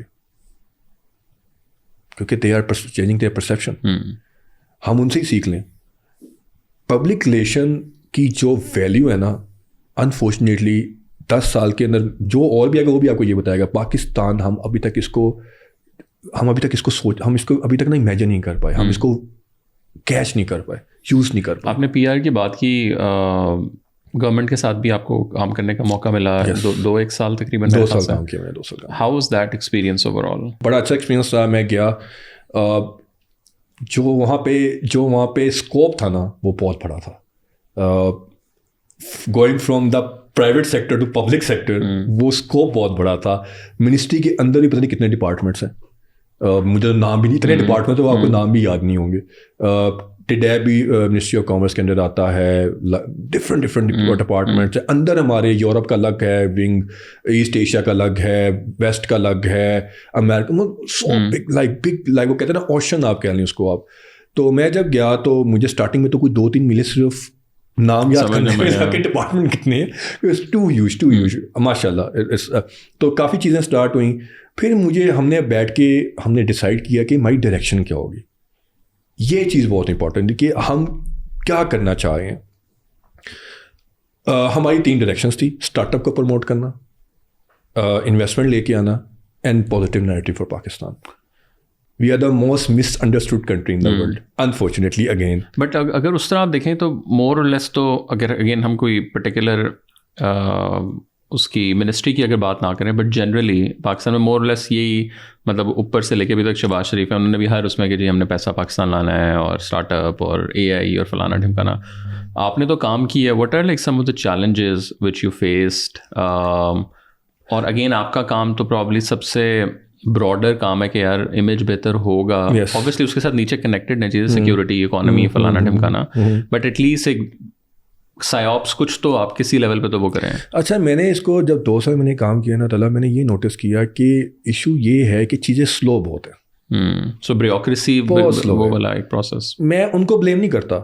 B: کیونکہ they are changing their perception. ہم ان سے ہی سیکھ لیں. پبلک ریلیشن کی جو ویلیو ہے نا, انفارچونیٹلی 10 سال کے اندر جو اور بھی آئے گا وہ بھی آپ کو یہ بتائے گا. پاکستان ہم ابھی تک اس کو سوچ, ہم اس کو ابھی تک امیجن نہیں کر پائے, ہم اس کو کیچ نہیں کر پائے, یوز نہیں کر پائے.
A: آپ نے پی آر کی بات کی, گورنمنٹ کے ساتھ بھی آپ کو کام کرنے کا موقع ملا. 2-1 سال تقریباً
B: 2 سال کام کیا میں نے. 2 سال.
A: How was that experience over all?
B: بڑا اچھا ایکسپیرینس رہا. میں گیا, جو وہاں پہ اسکوپ تھا نا وہ بہت بڑا تھا. Going from the private sector to public sector, وہ اسکوپ بہت بڑا تھا. منسٹری کے اندر بھی پتہ نہیں کتنے ڈپارٹمنٹس ہیں, مجھے نام بھی نہیں, اتنے ڈپارٹمنٹ تو آپ کو نام بھی یاد نہیں ہوں گے. ٹڈے بھی منسٹری آف کامرس کے اندر آتا ہے, ڈفرینٹ ڈپارٹمنٹس. اندر ہمارے یورپ کا الگ ہے ونگ, ایسٹ ایشیا کا الگ ہے, ویسٹ کا الگ ہے, امیرکا, سو بگ, لائک وہ کہتے ہیں نا اوشن, آپ کہہ لیں اس کو آپ. تو میں جب گیا تو مجھے اسٹارٹنگ میں تو کوئی 2-3 ملے صرف نام یاد کرنے میں کہ ڈپارٹمنٹ کتنے ہیں, ٹو ہیوج ماشاء اللہ. تو کافی چیزیں اسٹارٹ ہوئیں. پھر ہم نے بیٹھ کے ہم نے ڈیسائڈ کیا کہ ہماری ڈائریکشن کیا ہوگی. یہ چیز بہت امپورٹنٹ ہے کہ ہم کیا کرنا چاہ رہے ہیں. ہماری 3 ڈائریکشنس تھی, اسٹارٹ اپ کو پروموٹ کرنا, انویسٹمنٹ لے کے آنا, and positive narrative for Pakistan. We are the most misunderstood country in the world, unfortunately again.
A: But اگر اس طرح آپ دیکھیں تو مور اور لیس تو, اگر اگین ہم کوئی پرٹیکولر اس کی منسٹری کی اگر بات نہ کریں, بٹ جنرلی پاکستان میں مور اور لیس یہی, مطلب اوپر سے لے کے ابھی تک شہباز شریف ہے, انہوں نے بھی ہر اس میں کہ جی ہم نے پیسہ پاکستان لانا ہے, اور اسٹارٹ اپ اور اے آئی اور فلانا ڈھمکانا. آپ نے تو کام کیا ہے, what are like some of the challenges which you faced? اور اگین آپ کا کام تو پرابلی سب سے براڈر کام ہے کہ یار امیج بہتر ہوگا, اوبیسلی اس کے ساتھ نیچے کنیکٹڈ ہیں چیزیں, سیکورٹی, اکانومی, فلانا ڈھمکانا, بٹ ایٹ لیسٹ ایک سائیوپس کچھ تو آپ کسی لیول پہ تو وہ کریں.
B: اچھا, میں نے اس کو جب 2 سال میں نے کام کیا نا تعالیٰ, میں نے یہ نوٹس کیا کہ ایشو یہ ہے کہ چیزیں سلو بہت ہیں.
A: سو بیوروکریسی وہ والا ایک پروسیس, میں
B: ان کو بلیم نہیں کرتا.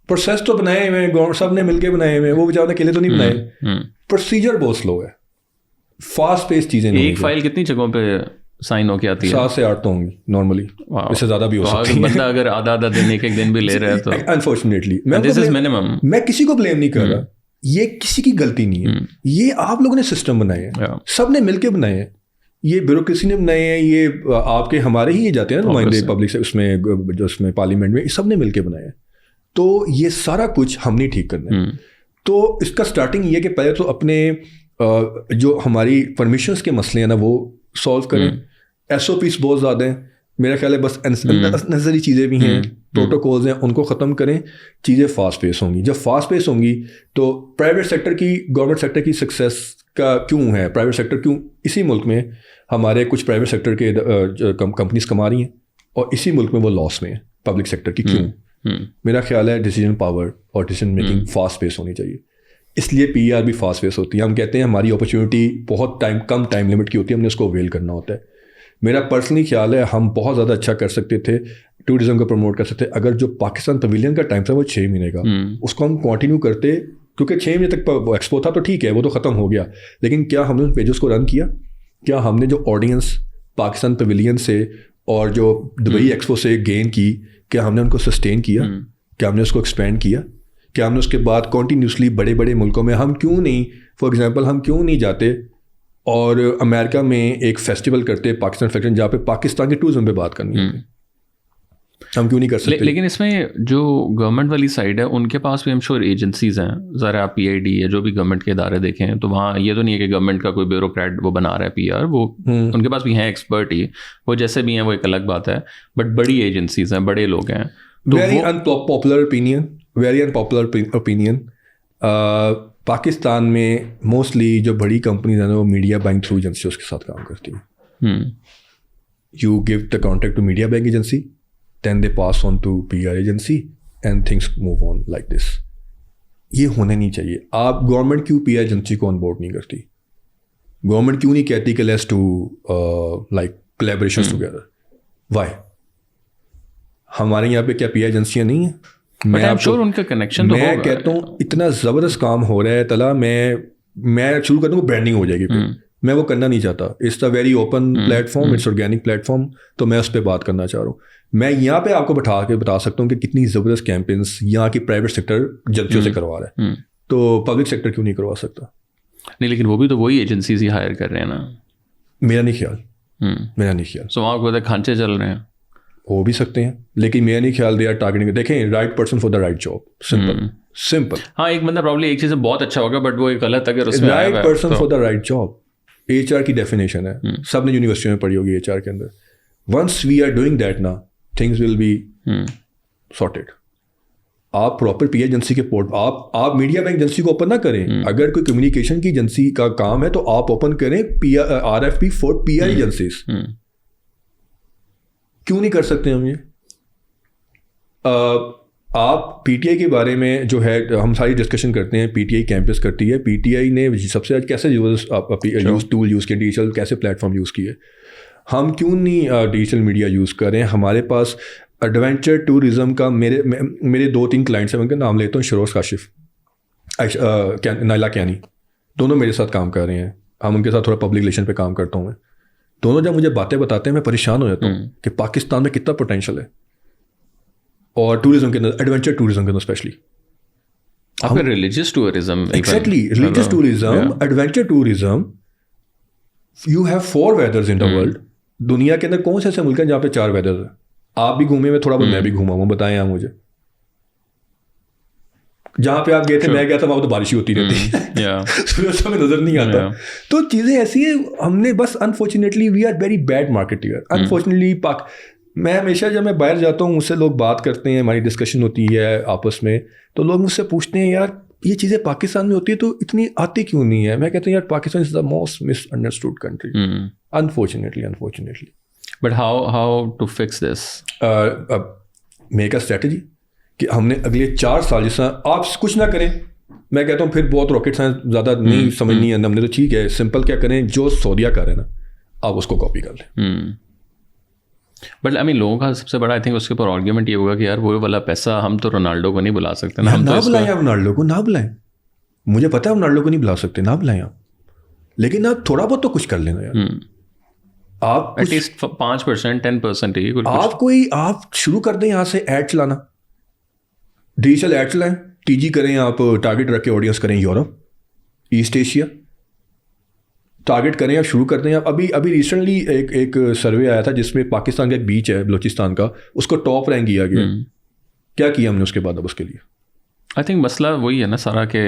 B: پروسیس تو بنائے ہوئے, سب نے مل کے بنائے ہوئے, وہ بیچارے اکیلے تو نہیں بنائے. پروسیجر بہت سلو ہے, فاسٹ پیس چیزیں. ایک
A: فائل کتنی جگہوں پہ سائن ہو کے آتی ہے؟
B: 7 سے 8 تو ہوں گی نارملی, اس سے زیادہ بھی ہو سکتی ہے.
A: بندہ اگر آدھا دن ایک دن بھی لے رہا ہے تو
B: انفارچونیٹلی
A: میں
B: کسی کو بلیم نہیں کر رہا, یہ کسی کی غلطی نہیں ہے, یہ آپ لوگوں نے سسٹم بنائے ہیں, سب نے مل کے بنائے ہیں, یہ بیوروکریسی نے بنائے ہیں, یہ آپ کے ہمارے ہی جاتے ہیں نمائندے پبلک سے, اس میں جو اس میں پارلیمنٹ میں, سب نے مل کے بنائے ہیں. تو یہ سارا کچھ ہم نے ٹھیک کرنا ہے. تو اس کا اسٹارٹنگ یہ کہ پہلے تو اپنے جو ہماری پرمیشنس کے مسئلے ہیں نا وہ سالو کریں. ایس او پیز بہت زیادہ ہیں میرا خیال ہے, بس نظری چیزیں بھی ہیں, پروٹوکولز ہیں, ان کو ختم کریں, چیزیں فاسٹ پیس ہوں گی. جب فاسٹ پیس ہوں گی تو پرائیویٹ سیکٹر کی, گورنمنٹ سیکٹر کی سکسیس کا کیوں ہے, پرائیویٹ سیکٹر کیوں اسی ملک میں ہمارے کچھ پرائیویٹ سیکٹر کے کمپنیز کما رہی ہیں اور اسی ملک میں وہ لاس میں ہیں, پبلک سیکٹر کی کیوں؟ میرا خیال ہے ڈیسیجن پاور اور ڈیسیجن میکنگ فاسٹ پیس ہونی چاہیے, اس لیے پی آر بھی فاسٹ پیس ہوتی ہے. ہم کہتے ہیں ہماری اپرچونیٹی بہت کم ٹائم لمٹ کی ہوتی ہے, ہم نے اس کو اویل کرنا ہوتا ہے. میرا پرسنلی خیال ہے ہم بہت زیادہ اچھا کر سکتے تھے, ٹورزم کو پروموٹ کر سکتے اگر جو پاکستان پویلین کا ٹائم تھا وہ 6 مہینے کا, اس کو ہم کنٹینیو کرتے, کیونکہ 6 بجے تک ایکسپو تھا تو ٹھیک ہے وہ تو ختم ہو گیا, لیکن کیا ہم نے ان پیجز کو رن کیا؟ کیا ہم نے جو آڈینس پاکستان پویلین سے اور جو دبئی ایکسپو سے گین کی, کیا ہم نے ان کو سسٹین کیا؟ کیا ہم نے اس کو ایکسپینڈ کیا؟ کیا ہم نے اس کے بعد کنٹینیوسلی بڑے بڑے ملکوں میں ہم کیوں نہیں, فار ایگزامپل ہم کیوں نہیں جاتے اور امریکہ میں ایک فیسٹیول کرتے پاکستان فیکشن جہاں پہ پاکستان کے ٹورزم پہ بات کرنی ہے, ہم کیوں نہیں کر سکتے؟
A: لیکن اس میں جو گورنمنٹ والی سائڈ ہے ان کے پاس بھی ہم شور ایجنسیز ہیں, ذرا آپ PID یا جو بھی گورنمنٹ کے ادارے دیکھیں تو وہاں یہ تو نہیں ہے کہ گورنمنٹ کا کوئی بیوروکریٹ وہ بنا رہا ہے PR, وہ ان کے پاس بھی ہیں ایکسپرٹ ہی, وہ جیسے بھی ہیں وہ ایک الگ بات ہے, بٹ بڑی ایجنسیز ہیں, بڑے لوگ ہیں.
B: ویری انپاپولر اوپینین پاکستان میں موسٹلی جو بڑی کمپنیز ہیں وہ میڈیا بینک تھرو ایجنسیز کے ساتھ کام کرتی ہیں. You give the contact to media bank agency, then they pass on to PR agency and things move on like this. یہ ہونا نہیں چاہیے. آپ گورنمنٹ کیوں PR ایجنسی کو آن بورڈ نہیں کرتی؟ گورنمنٹ کیوں نہیں کہتی کہ let's do like collaborations together? Why? ہمارے یہاں پہ کیا PR ایجنسیاں نہیں ہیں؟ میں
A: ان کا کنیکشن تو
B: میں کہتا ہوں اتنا زبردست کام ہو رہا ہے تلا, میں شروع کر دوں برانڈنگ ہو جائے گی, میں وہ کرنا نہیں چاہتا. It's a very open platform, it's organic platform, تو میں اس پہ بات کرنا چاہ رہا ہوں. میں یہاں پہ آپ کو بٹھا کے بتا سکتا ہوں کہ کتنی زبردست کیمپینس یہاں کی پرائیویٹ سیکٹر ایجنسیوں سے کروا رہا ہے, تو پبلک سیکٹر کیوں نہیں کروا سکتا؟
A: نہیں, لیکن وہ بھی تو وہی ایجنسیز ہی ہائر کر رہے ہیں نا.
B: میرا نہیں خیال.
A: سو وہاں کو کھانچے چل رہے ہیں,
B: ہو بھی سکتے ہیں, لیکن میرا نہیں خیال. دے آر ٹارگیٹنگ, دیکھیں right person for the right job, simple.
A: ہاں ایک بندہ پرابلی ایک چیز بہت اچھا ہوگا بٹ وہ ایک غلط اگر اس میں
B: right person for the right job. HR کی ڈیفینیشن ہے, سب نے یونیورسٹیوں میں پڑھی ہوگی HR کے اندر. Once we are doing that نا, things will be sorted. آپ پراپر PR ایجنسی کے پورٹ, آپ میڈیا بینک ایجنسی کو اوپن نہ کریں. اگر کوئی کمیونیکیشن کی ایجنسی کا کام ہے تو آپ اوپن کریں RFP فور PR ایجنسیز. کیوں نہیں کر سکتے ہم یہ؟ آپ PTI کے بارے میں جو ہے ہم ساری ڈسکشن کرتے ہیں, PTI کیمپس کرتی ہے. PTI نے سب سے کیسے ٹول یوز کیے, ڈیجیٹل کیسے پلیٹ فارم یوز کیے. ہم کیوں نہیں ڈیجیٹل میڈیا یوز کریں؟ ہمارے پاس ایڈونچر ٹورزم کا میرے 2-3 کلائنٹس ہیں, ان کا نام لیتا ہوں, شروز کاشف, نائلہ کیانی, دونوں میرے ساتھ کام کر رہے ہیں. ہم ان کے ساتھ تھوڑا پبلک ریلیشن پہ کام کرتا ہوں میں. دونوں جب مجھے باتیں بتاتے ہیں میں پریشان ہو جاتا ہوں کہ پاکستان میں کتنا پوٹینشیل ہے, اور ٹورزم کے اندر, ایڈونچر ٹورزم کے اندر especially.
A: Religious tourism,
B: exactly, religious tourism, adventure tourism. You have 4 weathers in the world. دنیا کے اندر کون سے ایسے ملک ہیں جہاں پہ 4 ویدرز ہیں؟ آپ بھی گھومے ہوئے, تھوڑا بہت میں بھی گھوما ہوں, بتائیں آپ مجھے. جہاں پہ آپ گئے تھے, میں گیا تھا, وہاں تو بارش ہی ہوتی رہتی ہے, سورج ہمیں نظر نہیں آتا. تو چیزیں ایسی ہیں, ہم نے بس unfortunately we are very bad marketer. Unfortunately میں ہمیشہ جب میں باہر جاتا ہوں, مجھ سے لوگ بات کرتے ہیں, ہماری ڈسکشن ہوتی ہے آپس میں, تو لوگ مجھ سے پوچھتے ہیں یار یہ چیزیں پاکستان میں ہوتی ہے تو اتنی آتی کیوں نہیں ہے؟ میں کہتا ہوں یار Pakistan is the most misunderstood country, unfortunately.
A: But how to fix this?
B: Make a strategy کہ ہم نے اگلے 4 سال, جس طرح آپ کچھ نہ کریں, میں کہتا ہوں پھر بہت راکٹ سائنس زیادہ نہیں سمجھنی ہے ہم نے, تو ٹھیک ہے سمپل کیا کریں, جو سعودیہ کر رہے ہیں نا آپ اس کو کاپی کر لیں.
A: بٹ آئی مین لوگوں کا سب سے بڑا آئی تھنک اس کے اوپر آرگیومنٹ یہ ہوگا کہ یار وہ والا پیسہ ہم تو رونالڈو کو نہیں بلا سکتے نا.
B: نہ بلائیں آپ رونالڈو کو, نہ بلائیں, مجھے پتا ہے رونالڈو کو نہیں بلا سکتے, نہ بلائیں آپ, لیکن آپ تھوڑا بہت تو کچھ کر لینا یار. آپ
A: ایٹ لیسٹ 5% 10%
B: آپ شروع کر دیں یہاں سے ایڈ چلانا, ڈیجیٹل ایڈ چلائیں, TG کریں آپ, ٹارگیٹ رکھ کے آڈینس کریں یورپ, ایسٹ ایشیا ٹارگیٹ کریں, آپ شروع کر دیں. آپ ابھی ریسنٹلی ایک سروے آیا تھا جس میں پاکستان کا ایک بیچ ہے بلوچستان کا, اس کو ٹاپ رینک کیا گیا. کیا کیا ہم نے اس کے بعد اب اس کے لیے؟
A: آئی تھنک مسئلہ وہی ہے نا سارا کہ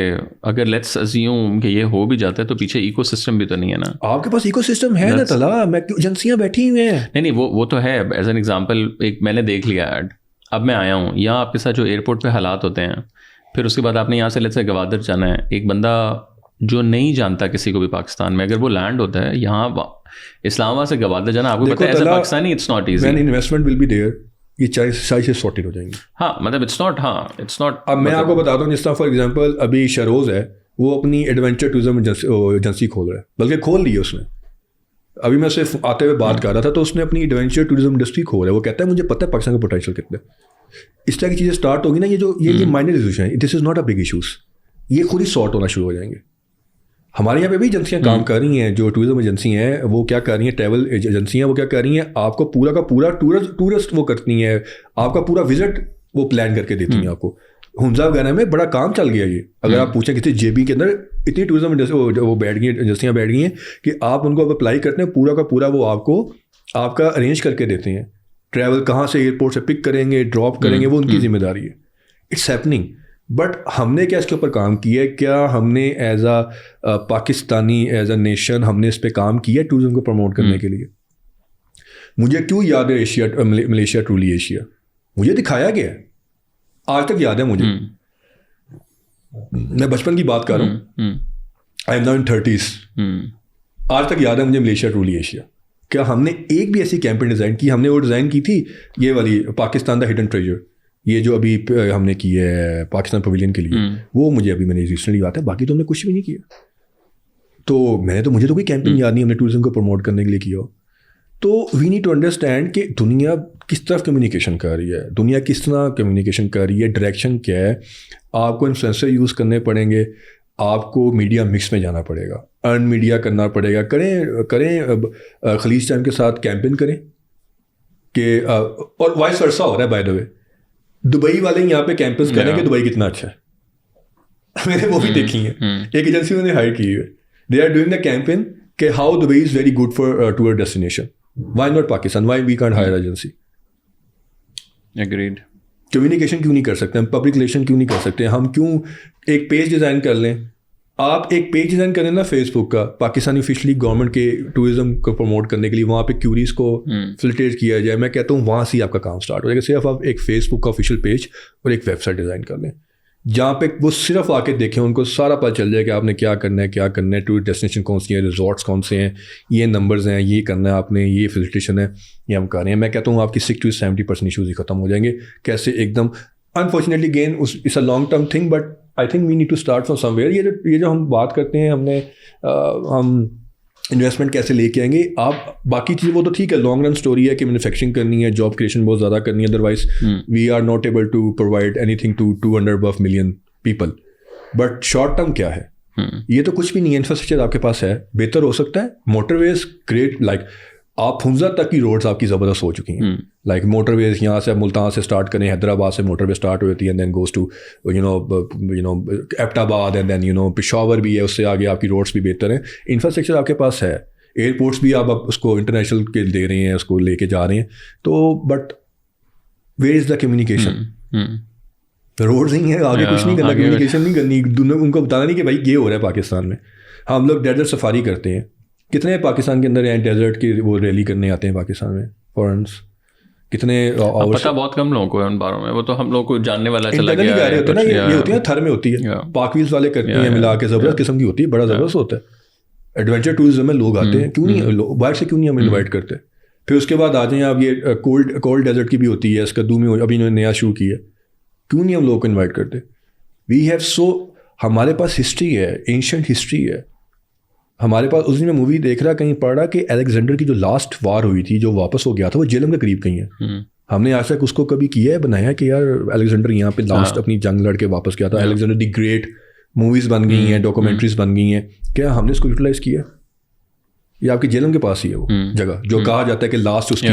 A: اگر لیٹس ازیوم کہ یہ ہو بھی جاتا ہے تو پیچھے ایکو سسٹم بھی تو نہیں ہے نا.
B: آپ کے پاس ایکو سسٹم ہے نا تلا, میں ایجنسیاں بیٹھی ہوئی ہیں.
A: نہیں وہ تو ہے. ایز این ایگزامپل ایک میں نے دیکھ لیا ایڈ, اب میں آیا ہوں یہاں آپ کے ساتھ جو ایئرپورٹ پہ حالات ہوتے ہیں, پھر اس کے بعد آپ نے یہاں سے لیٹس سے گوادر جانا ہے, ایک بندہ جو نہیں جانتا کسی کو بھی پاکستان میں, اگر وہ لینڈ ہوتا ہے یہاں اسلام آباد سے گوادر جانا, آپ کو پتا ہے as a Pakistani it's not easy.
B: Investment will be there, یہ چیزیں سارٹیڈ ہو جائیں گی.
A: ہاں مطلب اٹس ناٹ. اب
B: میں آپ کو بتاتا ہوں, جس طرح فار ایگزامپل ابھی شروز ہے, وہ اپنی ایڈونچر ٹورزم ایجنسی کھول رہا ہے, بلکہ کھول لی ہے اس نے. ابھی میں اسے آتے ہوئے بات کر رہا تھا, تو اس نے اپنی ایڈونچر ٹورزم انڈسٹری کھول رہا ہے. وہ کہتا ہے مجھے پتہ ہے پاکستان کا پوٹینشیل کتنا ہے. اس طرح کی چیزیں اسٹارٹ ہوگی نا, یہ مائنر ایشوز ہیں, this is not a big issues. یہ خود ہی سارٹ ہونا شروع ہو جائیں گے. ہمارے یہاں پہ بھی ایجنسیاں کام کر رہی ہیں, جو ٹورزم ایجنسی ہیں وہ کیا کر رہی ہیں, ٹریول ایجنسیاں وہ کیا کر رہی ہیں, آپ کو پورا کا پورا ٹورسٹ وہ کرتی ہیں, آپ کا پورا وزٹ وہ پلان کر کے دیتی ہیں آپ کو. ہنزا وغیرہ میں بڑا کام چل گیا یہ. اگر آپ پوچھیں کسی جے بی کے اندر اتنی ٹورزم وہ بیٹھ گئی ایجنسیاں بیٹھ گئی ہیں کہ آپ ان کو اپلائی کرتے ہیں, پورا کا پورا وہ آپ کو آپ کا ارینج کر کے دیتے ہیں. ٹریول کہاں سے ایئرپورٹ سے پک کریں گے, ڈراپ کریں گے, وہ ان کی ذمہ داری ہے. It's happening. بٹ ہم نے کیا اس کے اوپر کام کیا ہے؟ کیا ہم نے as a Pakistani, as a nation, ہم نے اس پہ کام کیا ہے ٹورزم کو پروموٹ کرنے کے لیے؟ مجھے کیوں یاد ہے ایشیا, ملیشیا ٹرولی ایشیا, مجھے دکھایا گیا ہے, آج تک یاد ہے مجھے. میں بچپن کی بات کر رہا ہوں, I am now in 30s. آج تک یاد ہے مجھے ملیشیا ٹرولی ایشیا. کیا ہم نے ایک بھی ایسی کیمپین ڈیزائن کی؟ ہم نے وہ ڈیزائن کی تھی یہ والی پاکستان دا ہڈن ٹریجر, یہ جو ابھی ہم نے کی ہے پاکستان پویلین کے لیے, وہ مجھے ابھی میں نے ریسنٹلی بات ہے, باقی تو ہم نے کچھ بھی نہیں کیا. تو مجھے تو کوئی کیمپین یاد نہیں ہم نے ٹورزم کو پروموٹ کرنے کے لیے کیا ہو. تو وی نیڈ ٹو انڈرسٹینڈ کہ دنیا کس طرف کمیونیکیشن کر رہی ہے, دنیا کس طرح کمیونیکیشن کر رہی ہے, ڈائریکشن کیا ہے. آپ کو انفلوئنسر یوز کرنے پڑیں گے, آپ کو میڈیا مکس میں جانا پڑے گا, ارن میڈیا کرنا پڑے گا. کریں خلیج ٹائم کے ساتھ کیمپین کریں کہ, اور وائس ورسا ہو رہا ہے بائی دا وے. دبئی والے یہاں پہ کیمپس کریں کہ دبئی کتنا اچھا ہے. میں نے وہ بھی دیکھی ہیں, ایک ایجنسی میں نے ہائر کی ہے. They are doing the campaign کہ how Dubai is very good for tour destination. Why not Pakistan, why we can't hire agency?
A: Agreed.
B: Communication کیوں نہیں کر سکتے ہم, پبلک ریلیشن کیوں نہیں کر سکتے ہم؟ کیوں ایک پیج ڈیزائن کر لیں؟ آپ ایک پیج ڈیزائن کریں نا فیس بک کا, پاکستانی آفیشلی گورنمنٹ کے ٹورزم کو پروموٹ کرنے کے لیے, وہاں پہ کیوریز کو فلٹریٹ کیا جائے. میں کہتا ہوں وہاں سے ہی آپ کا کام اسٹارٹ ہو جائے گا. صرف آپ ایک فیس بک کا آفیشیل پیج اور ایک ویب سائٹ ڈیزائن کر لیں, جہاں پہ وہ صرف آ کے دیکھیں, ان کو سارا پتہ چل جائے کہ آپ نے کیا کرنا ہے, ٹورسٹ ڈیسٹینیشن کون سی ہیں, ریزورٹس کون سے ہیں, یہ نمبرز ہیں, یہ کرنا ہے آپ نے, یہ فلٹریشن ہے, یہ ہم کر رہے ہیں. میں کہتا ہوں آپ کی 60 to 70% ایشوز ہی ختم ہو جائیں گے. کیسے؟ ایک دم unfortunately again it's a long term thing, but I think we need to start from somewhere. یہ جو ہم بات کرتے ہیں ہم انویسٹمنٹ کیسے لے کے آئیں گے, آپ باقی چیزیں وہ تو ٹھیک ہے, لانگ رن اسٹوری ہے کہ مینوفیکچرنگ کرنی ہے, جاب کریشن بہت زیادہ کرنی ہے, otherwise we are not able to provide anything to 200 million people. But short term کیا ہے؟ یہ تو کچھ بھی نہیں ہے. انفراسٹرکچر آپ کے پاس ہے, بہتر ہو سکتا ہے. موٹر ویز گریٹ, لائک آپ ہنزا تک کی روڈس آپ کی زبردست ہو چکی ہیں. لائک موٹر ویز یہاں سے ملتان سے اسٹارٹ کریں, حیدرآباد سے موٹر وے اسٹارٹ ہوتی ہے, and then goes to Abbottabad, and then Peshawar بھی ہے, اس سے آگے آپ کی روڈس بھی بہتر ہیں. انفراسٹرکچر آپ کے پاس ہے, ایئرپورٹس بھی آپ اس کو انٹرنیشنل کے دے رہے ہیں, اس کو لے کے جا رہے ہیں. تو but where is the communication? Roads نہیں ہے, آگے کچھ نہیں کرنا, کمیونیکیشن نہیں کرنی, ان کو بتانا نہیں کہ بھائی یہ ہو رہا ہے پاکستان میں. ہم لوگ ڈیزرٹ سفاری کرتے ہیں, کتنے پاکستان کے اندر ہیں ڈیزرٹ کی وہ ریلی کرنے آتے ہیں پاکستان میں فورنس, کتنے؟
A: پتہ بہت کم لوگوں کو ہے ان باروں میں, وہ تو ہم لوگ کو جاننے والا چلا گیا ہے.
B: ہوتا ہے نا, یہ ہوتی ہے تھر میں ہوتی ہے, پاک ویلز والے کرتے ہیں ملا کے, زبردست قسم کی ہوتی ہے, بڑا زبردست ہوتا ہے. ایڈونچر ٹورزم میں لوگ آتے ہیں, کیوں نہیں باہر سے کیوں نہیں ہم انوائٹ کرتے؟ پھر اس کے بعد آ جائیں آپ, یہ کولڈ ڈیزرٹ کی بھی ہوتی ہے, اسکدو میں ابھی انہوں نے نیا شروع کیا ہے, کیوں نہیں ہم لوگوں کو انوائٹ کرتے؟ وی ہیو سو, ہمارے پاس ہسٹری ہے, اینشنٹ ہسٹری ہے ہمارے پاس. اس دن میں مووی دیکھ رہا, کہیں پڑھ رہا کہ الیگزینڈر کی جو لاسٹ وار ہوئی تھی, جو واپس ہو گیا تھا, وہ جیلم کے قریب کہیں ہے. ہم نے آج تک اس کو کبھی کیا ہے بنایا کہ یار الیگزینڈر یہاں پہ لاسٹ اپنی جنگ لڑ کے واپس کیا تھا, الیگزینڈر دی گریٹ, موویز بن گئی ہیں, ڈاکومنٹریز بن گئی ہیں, کیا ہم نے اس کو یوٹیلائز کیا؟ یہ آپ کی جیلم کے پاس ہی ہے وہ جگہ جو کہا جاتا ہے کہ لاسٹ اس کی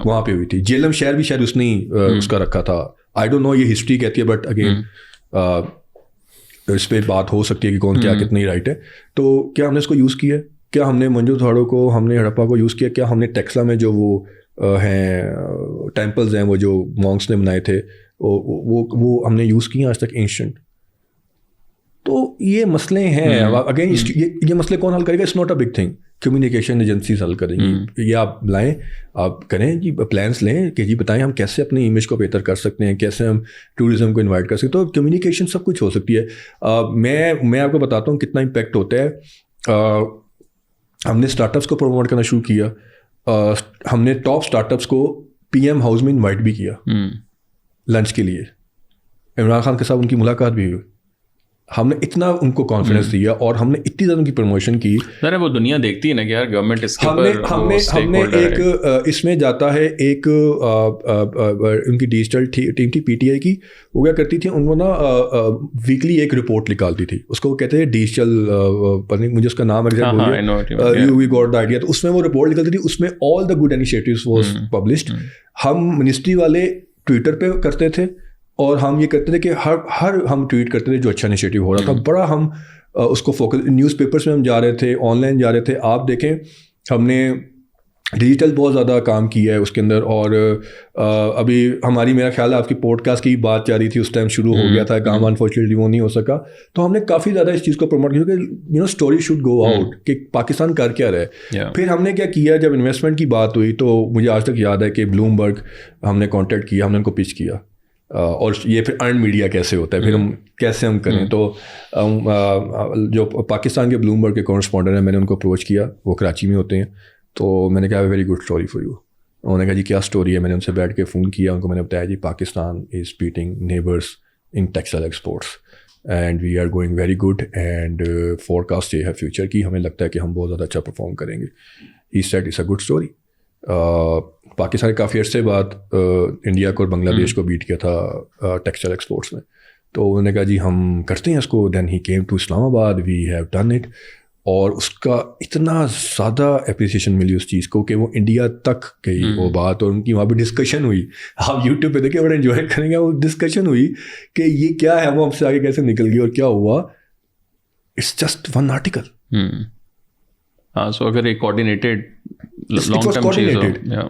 B: وہاں پہ ہوئی تھی. جیلم شہر بھی شاید اس نے اس کا رکھا تھا, آئی ڈونٹ نو, یہ ہسٹری کہتی ہے, بٹ اگین اس پہ بات ہو سکتی ہے کہ کون کیا کتنی رائٹ ہے. تو کیا ہم نے اس کو یوز کیا؟ کیا ہم نے منجو تھاڑو کو, ہم نے ہڑپا کو یوز کیا؟ کیا ہم نے ٹیکسلا میں جو وہ ہیں ٹیمپلز ہیں, وہ جو مونکس نے بنائے تھے, وہ ہم نے یوز کیے آج تک اینشنٹ؟ تو یہ مسئلے ہیں. اگین یہ مسئلے کون حل کرے گا؟ It's not a big thing, communication agencies حل کریں گی. یہ آپ لائیں, آپ کریں جی, پلانس لیں کہ جی بتائیں ہم کیسے اپنی امیج کو بہتر کر سکتے ہیں, کیسے ہم ٹورزم کو انوائٹ کر سکتے ہیں. تو کمیونیکیشن سب کچھ ہو سکتی ہے. میں آپ کو بتاتا ہوں کتنا امپیکٹ ہوتا ہے. ہم نے اسٹارٹ اپس کو پروموٹ کرنا شروع کیا, ہم نے ٹاپ اسٹارٹ اپس کو پی ایم ہاؤس میں انوائٹ بھی کیا لنچ کے لیے. عمران خان کے ساتھ ان کی ملاقات بھی ہوئی. ہم نے اتنا ان کو کانفیڈنس دیا اور ہم نے اتنی زیادہ ان کی پروموشن کی.
A: وہ دنیا دیکھتی ہے نا کہ یار گورنمنٹ اس کے
B: ہم نے ایک اس میں جاتا ہے ایک ان کی ڈیجیٹل ٹیم تھی PTI کی, وہ کیا کرتی تھی, ان کو نا ویکلی ایک رپورٹ نکالتی تھی, اس کو وہ کہتے ہیں ڈیجیٹل, مجھے اس کا نام وی گاٹ دا آئیڈیا. تو اس میں وہ رپورٹ نکالتی تھی, اس میں all the good initiatives was published. ہم منسٹری والے ٹویٹر پہ کرتے تھے اور ہم یہ کرتے تھے کہ ہر ہم ٹویٹ کرتے تھے جو اچھا انیشیٹو ہو رہا تھا, بڑا ہم اس کو فوکس, نیوز پیپرس میں ہم جا رہے تھے, آن لائن جا رہے تھے. آپ دیکھیں ہم نے ڈیجیٹل بہت زیادہ کام کیا ہے اس کے اندر. اور ابھی ہماری, میرا خیال ہے آپ کی پوڈ کاسٹ کی بات جا رہی تھی, اس ٹائم شروع ہو گیا تھا کام, انفارچونیٹلی وہ نہیں ہو سکا. تو ہم نے کافی زیادہ اس چیز کو پروموٹ کیا کہ اسٹوری شوڈ گو آؤٹ کہ پاکستان کر کیا رہے. پھر ہم نے کیا کیا, جب انویسٹمنٹ کی بات ہوئی تو مجھے آج تک یاد ہے کہ بلومبرگ ہم نے کانٹیکٹ کیا, ہم نے ان کو پچ کیا, اور یہ پھر ارنڈ میڈیا کیسے ہوتا ہے, پھر ہم کیسے ہم کریں. تو جو پاکستان کے بلومبرگ کے کورسپونڈنٹ ہیں, میں نے ان کو اپروچ کیا, وہ کراچی میں ہوتے ہیں. تو میں نے کہا very good story for you. انہوں نے کہا جی کیا اسٹوری ہے. میں نے ان سے بیٹھ کے فون کیا, ان کو میں نے بتایا جی Pakistan is beating neighbours in textile exports and we are going very good and forecast یہ ہے فیوچر کی, ہمیں لگتا ہے کہ ہم بہت زیادہ اچھا پرفارم کریں گے. He said it's a good story. Pakistan کافی عرصے بعد انڈیا کو اور بنگلہ دیش کو بیٹ کیا تھا ٹیکسٹائل ایکسپورٹس میں. تو انہوں نے کہا جی ہم کرتے ہیں اس کو. دین ہی کیم ٹو اسلام آباد, وی ہیو ڈن اٹ. اور اس کا اتنا زیادہ اپریسیشن ملی اس چیز کو کہ وہ انڈیا تک گئی وہ بات, اور ان کی وہاں پہ ڈسکشن ہوئی. آپ یوٹیوب پہ دیکھیں, بڑے انجوائے کریں گے. وہ ڈسکشن ہوئی کہ یہ کیا ہے, وہ ہم سے آگے کیسے نکل گئی اور کیا ہوا. It's just one article.
A: ہاں, سو اگر ایک کوآرڈینیٹڈ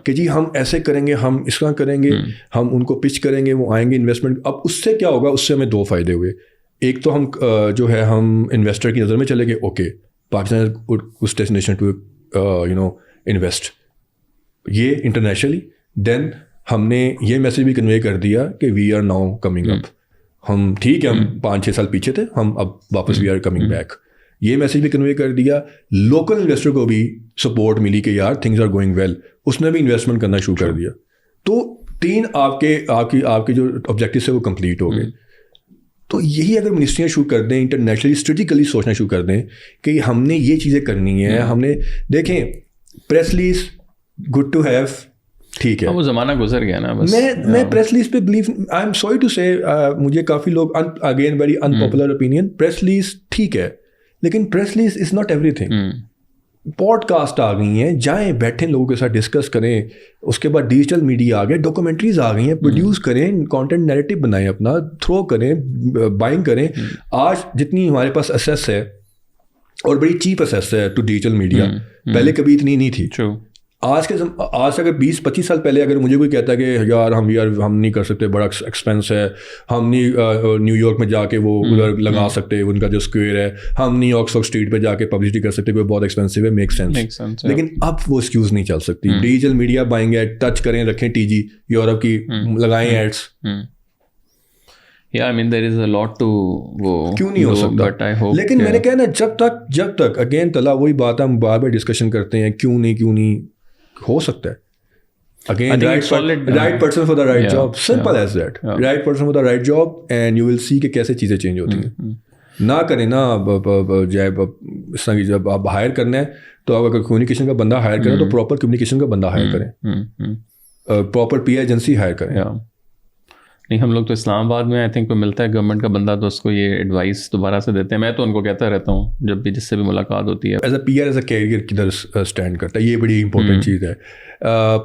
B: کہ جی ہم ایسے کریں گے, ہم اس طرح کریں گے, ہم ان کو پچ کریں گے, وہ آئیں گے انویسٹمنٹ. اب اس سے کیا ہوگا, اس سے ہمیں دو فائدے ہوئے. ایک تو ہم جو ہے ہم انویسٹر کی نظر میں چلے گئے, okay Pakistan is destination to invest یہ انٹرنیشنلی. دین ہم نے یہ میسج بھی کنوے کر دیا کہ we are now coming up. ہم ٹھیک ہے, ہم 5-6 سال پیچھے تھے, ہم اب واپس وی آر کمنگ بیک. یہ میسج بھی کنوے کر دیا. لوکل انویسٹر کو بھی سپورٹ ملی کہ یار تھنگز آر گوئنگ ویل, اس نے بھی انویسٹمنٹ کرنا شروع کر دیا. تو 3 آپ کے جو آبجیکٹیوز ہے وہ کمپلیٹ ہو گئے. تو یہی اگر منسٹریاں شروع کر دیں, انٹرنیشنلی اسٹریٹجیکلی سوچنا شروع کر دیں کہ ہم نے یہ چیزیں کرنی ہیں. ہم نے دیکھیں press release good to have, ٹھیک ہے,
A: وہ زمانہ گزر گیا نا.
B: میں پریس ریلیز پہ believe, I am sorry to say, مجھے کافی لوگ again very unpopular opinion, press release ٹھیک ہے, لیکن press release is not everything. Podcast آ گئی ہیں, جائیں بیٹھیں لوگوں کے ساتھ ڈسکس کریں. اس کے بعد ڈیجیٹل میڈیا آ گئے, ڈاکومنٹریز آ گئی ہیں, پروڈیوس کریں, کانٹینٹ نیریٹو بنائیں, اپنا تھرو کریں, بائنگ کریں. آج جتنی ہمارے پاس ایسیس ہے, اور بڑی چیپ ایسیس ہے ٹو ڈیجیٹل میڈیا, پہلے کبھی اتنی نہیں تھی. آج سے اگر 20-25 سال پہلے اگر مجھے کوئی کہتا ہے کہ یار ہم نہیں کر سکتے, بڑا ایکسپینس ہے, ہم نہیں نیو یارک میں جا کے وہ ادھر لگا سکتے ان کا جو اسکوئر ہے, ہم نہیں آکسفورڈ اسٹریٹ پہ جا کے پبلسٹی کر سکتے, کوئی بہت ایکسپینسو ہے, میک سینس. لیکن اب وہ ایکسکیوز نہیں چل سکتی. ڈیجیٹل میڈیا بائیں گے, ٹچ کریں, رکھیں ٹی جی یورپ کی, لگائیں ads.
A: Yeah, I mean there is a lot to وہ
B: کیوں نہیں ہو سکتا. لیکن میں نے کہا نا, جب تک اگین تلا وہی بات ہم بار بار ڈسکشن کرتے ہیں, کیوں نہیں ہو سکتا ہے. Again, right person for the right job. Simple as that. Right person for the right job and you will see کہ کیسے چیزیں چینج ہوتی ہیں. نہ کریں نا, اس طرح کی جب آپ ہائر کرنا ہے تو آپ اگر کمیونیکیشن کا بندہ ہائر کریں تو پراپر کمیونیکیشن کا بندہ ہائر کریں, پراپر PR ایجنسی ہائر کریں.
A: نہیں, ہم لوگ تو اسلام آباد میں آئی تھنک کوئی ملتا ہے گورنمنٹ کا بندہ تو اس کو یہ ایڈوائس دوبارہ سے دیتے ہیں. میں تو ان کو کہتا رہتا ہوں جب بھی جس سے بھی ملاقات ہوتی ہے,
B: as a PR as a career کدھر اسٹینڈ کرتا ہے, یہ بڑی امپورٹنٹ چیز ہے.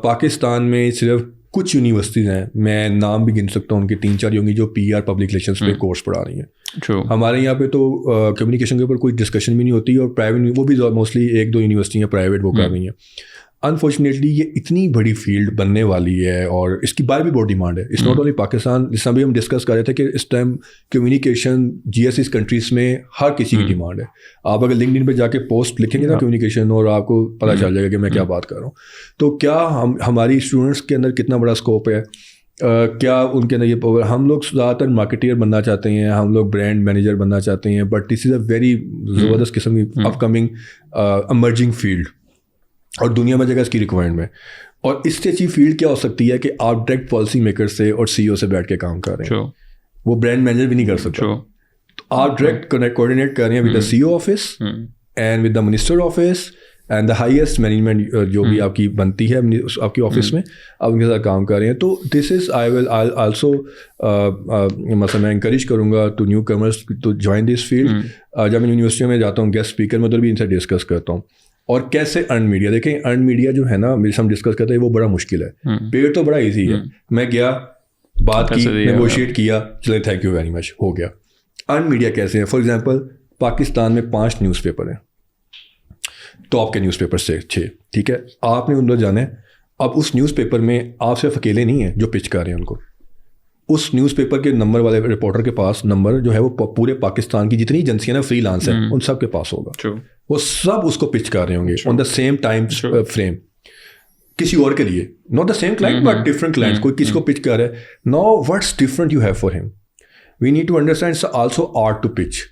B: پاکستان میں صرف کچھ یونیورسٹیز ہیں, میں نام بھی گن سکتا ہوں ان کی 3-4 ہوں گی, جو PR پبلک ریلیشنس پہ کورس پڑھا رہی ہیں. ہمارے یہاں پہ تو کمیونیکیشن کے اوپر کوئی ڈسکشن بھی نہیں ہوتی, اور پرائیویٹ وہ بھی موسٹلی 1-2 یونیورسٹیاں پرائیویٹ وہ کر رہی ہیں. انفارچونیٹلی یہ اتنی بڑی فیلڈ بننے والی ہے اور اس کی باہر بھی بہت ڈیمانڈ ہے. اٹس ناٹ اونلی پاکستان, جس طرح بھی ہم ڈسکس کر رہے تھے کہ اس ٹائم کمیونیکیشن GCC کنٹریز میں ہر کسی کی ڈیمانڈ ہے. آپ اگر LinkedIn پہ جا کے پوسٹ لکھیں گے نا کمیونیکیشن, اور آپ کو پتہ چل جائے گا کہ میں کیا بات کر رہا ہوں. تو کیا ہماری اسٹوڈنٹس کے اندر کتنا بڑا اسکوپ ہے, کیا ان کے اندر یہ پاور. ہم لوگ زیادہ تر مارکیٹر بننا چاہتے ہیں, ہم لوگ برانڈ مینیجر بننا چاہتے ہیں, but this is a very زبردست قسم کی اپ کمنگ ایمرجنگ فیلڈ, اور دنیا میں جگہ اس کی ریکوائرمنٹ. اور اس سے اچھی فیلڈ کیا ہو سکتی ہے کہ آپ ڈائریکٹ پالیسی میکر سے اور CEO سے بیٹھ کے کام کر رہے ہیں. وہ برانڈ مینیجر بھی نہیں کر سکتے. تو آپ ڈائریکٹ کوآرڈینیٹ کر رہے ہیں with the C O office and with the minister office and the highest management جو بھی آپ کی بنتی ہے آپ کی آفس میں, آپ ان کے ساتھ کام کر رہے ہیں. تو دس از آئی ول آلسو مثلا میں انکریج کروں گا ٹو نیو کمرس ٹو جوائن دس فیلڈ. جب میں یونیورسٹیوں میں جاتا ہوں گیسٹ اسپیکر میں ادھر بھی ان سے ڈسکس کرتا ہوں. اور کیسے ارن میڈیا, دیکھیں ارن میڈیا جو ہے نا میرے سے ہم ڈسکس کرتے ہیں وہ بڑا مشکل ہے. پیڈ تو بڑا ایزی ہے, میں گیا بات کی نیگوشیٹ کیا چلے تھینک یو ویری مچ ہو گیا. ارن میڈیا کیسے ہیں؟ فار ایگزامپل پاکستان میں 5 نیوز پیپر ہیں, ٹاپ کے نیوز پیپر سے 6, ٹھیک ہے. آپ نے اندر جانا ہے. اب اس نیوز پیپر میں آپ صرف اکیلے نہیں ہیں جو پچ کر رہے ہیں ان کو. اس نیوز پیپر کے نمبر والے رپورٹر کے پاس نمبر جو ہے وہ پورے پاکستان کی جتنی ایجنسیاں نا فری لانس ہیں ان سب کے پاس ہوگا. وہ سب اس کو پچ کر رہے ہوں گے on the same time frame, کسی اور کے لیے, not the same client but different clients. کوئی کسی کو پچ کر رہا ہے. Now what's different you have for ہم. We need to understand it's also art to pitch,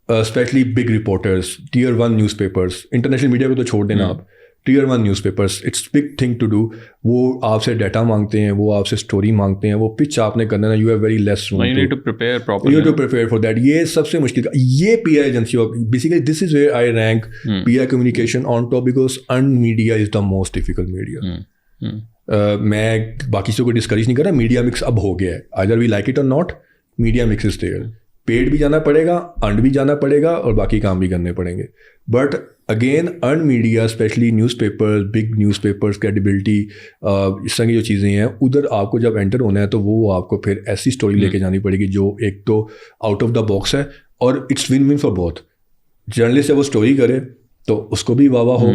B: especially big reporters, tier 1 newspapers. International media کو تو چھوڑ دینا آپ, tier 1 newspapers it's big thing to do. وہ آپ سے data مانگتے ہیں, وہ آپ سے اسٹوری مانگتے ہیں, وہ پچ آپ نے کرنا ہے. You have very less room, you need to prepare for that. یہ سب سے مشکل. یہ P R agency basically this is where I rank P R communication on top because earn media is the most difficult media. میں باقی سے کوئی discourage نہیں کر رہا, میڈیا مکس اب ہو گیا ہے. Either we like it or not, media mix is there. Paid بھی جانا پڑے گا, ارنڈ بھی جانا پڑے گا, اور باقی کام بھی کرنے پڑیں گے. But again earn media especially newspaper, big newspapers, credibility, اس طرح کی جو چیزیں ہیں ادھر آپ کو جب انٹر ہونا ہے تو وہ آپ کو پھر ایسی اسٹوری لے کے جانی پڑے گی جو ایک تو آؤٹ آف دا باکس ہے اور it's win win for both. Journalist جب وہ اسٹوری کرے تو اس کو بھی واہ واہ ہو,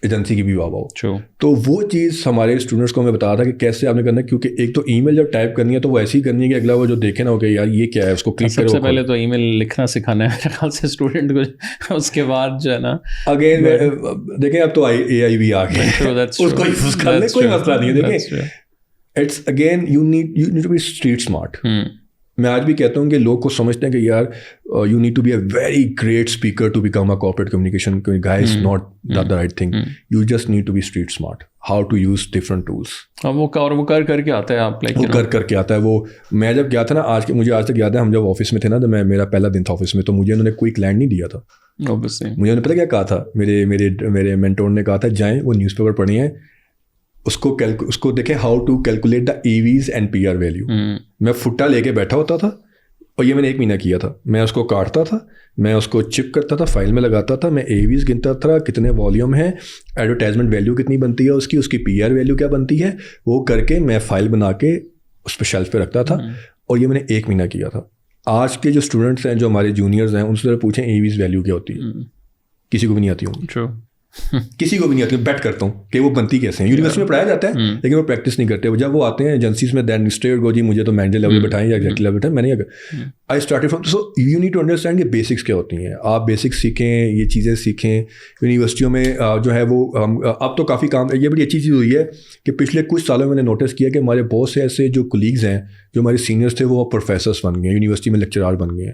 B: ایجنسی کی بھی واہ واہ ہو. تو وہ چیز ہمارے اسٹوڈنٹس کو میں بتا رہا تھا کہ کیسے آپ نے کرنا ہے, کیونکہ ایک تو ای میل جب ٹائپ کرنی ہے تو وہ ایسی کرنی ہے کہ اگلا وہ جو دیکھے نا ہو کہ یار یہ کیا ہے, اس کو کلک کرو.
A: سب سے پہلے تو ای میل لکھنا سکھانا ہے میرے خیال سے اسٹوڈنٹ کو, اس کے بعد جو ہے نا
B: اگین دیکھیں اب تو اے آئی بھی آ گیا, اس کو یوز کر لیں, کوئی مسئلہ نہیں ہے. دیکھیں it's again you need to be street smart. میں آج بھی کہتا ہوں کہ لوگ کو سمجھتے ہیں کہ یار you need to be a very great speaker to become a corporate communication guy is not the right thing. You just need to be street smart, how to use different tools.
A: وہ کر کے آتا ہے, آپ
B: وہ کر کے آتا ہے. وہ میں جب گیا تھا نا, مجھے آج تک یاد ہے, ہم جب آفس میں تھے نا تو میرا پہلا دن تھا آفس میں, تو مجھے انہوں نے کوئی کلائنٹ نہیں دیا تھا. مجھے انہوں نے پتہ کیا کہا تھا, میرے مینٹور نے کہا تھا جائیں وہ نیوز پیپر پڑھیں ہیں, اس کو دیکھیں how to calculate the AVEs and P R value. میں فٹا لے کے بیٹھا ہوتا تھا اور یہ میں نے 1 مہینہ کیا تھا. میں اس کو کاٹتا تھا, میں اس کو چپ کرتا تھا, فائل میں لگاتا تھا, میں اے ویز گنتا تھا کتنے والیوم ہیں, ایڈورٹائزمنٹ ویلیو کتنی بنتی ہے اس کی پی آر ویلیو کیا بنتی ہے, وہ کر کے میں فائل بنا کے اس پہ شیلف پہ رکھتا تھا. اور یہ میں نے 1 مہینہ کیا تھا. آج کے جو اسٹوڈنٹس ہیں, جو ہمارے جونیئرز ہیں, ان سے پوچھیں اے ویز ویلیو کیا ہوتی ہے, کسی کو بھی نہیں آتی ہوں. کسی کو بھی نہیں آتی. بیٹ کرتا ہوں کہ وہ بنتی کیسے ہیں. یونیورسٹی میں پڑھایا جاتا ہے لیکن وہ پریکٹس نہیں کرتے. جب وہ آتے ہیں ایجنسیز میں دین اسٹریٹ گو جی مجھے تو مینیجر لیول پہ بٹھائیں یا ایگزیکٹو لیول پہ. میں نے I started from, so you need to understand کہ بیسکس کیا ہوتی ہیں. آپ بیسکس سیکھیں, یہ چیزیں سیکھیں. یونیورسٹیوں میں جو ہے وہ اب تو کافی کام, یہ بڑی اچھی چیز ہوئی ہے کہ پچھلے کچھ سالوں میں نے نوٹس کیا کہ ہمارے بہت سے ایسے جو کولیگز ہیں جو ہمارے سینئرس تھے وہ پروفیسرس بن گئے, یونیورسٹی میں لیکچرار بن گئے ہیں.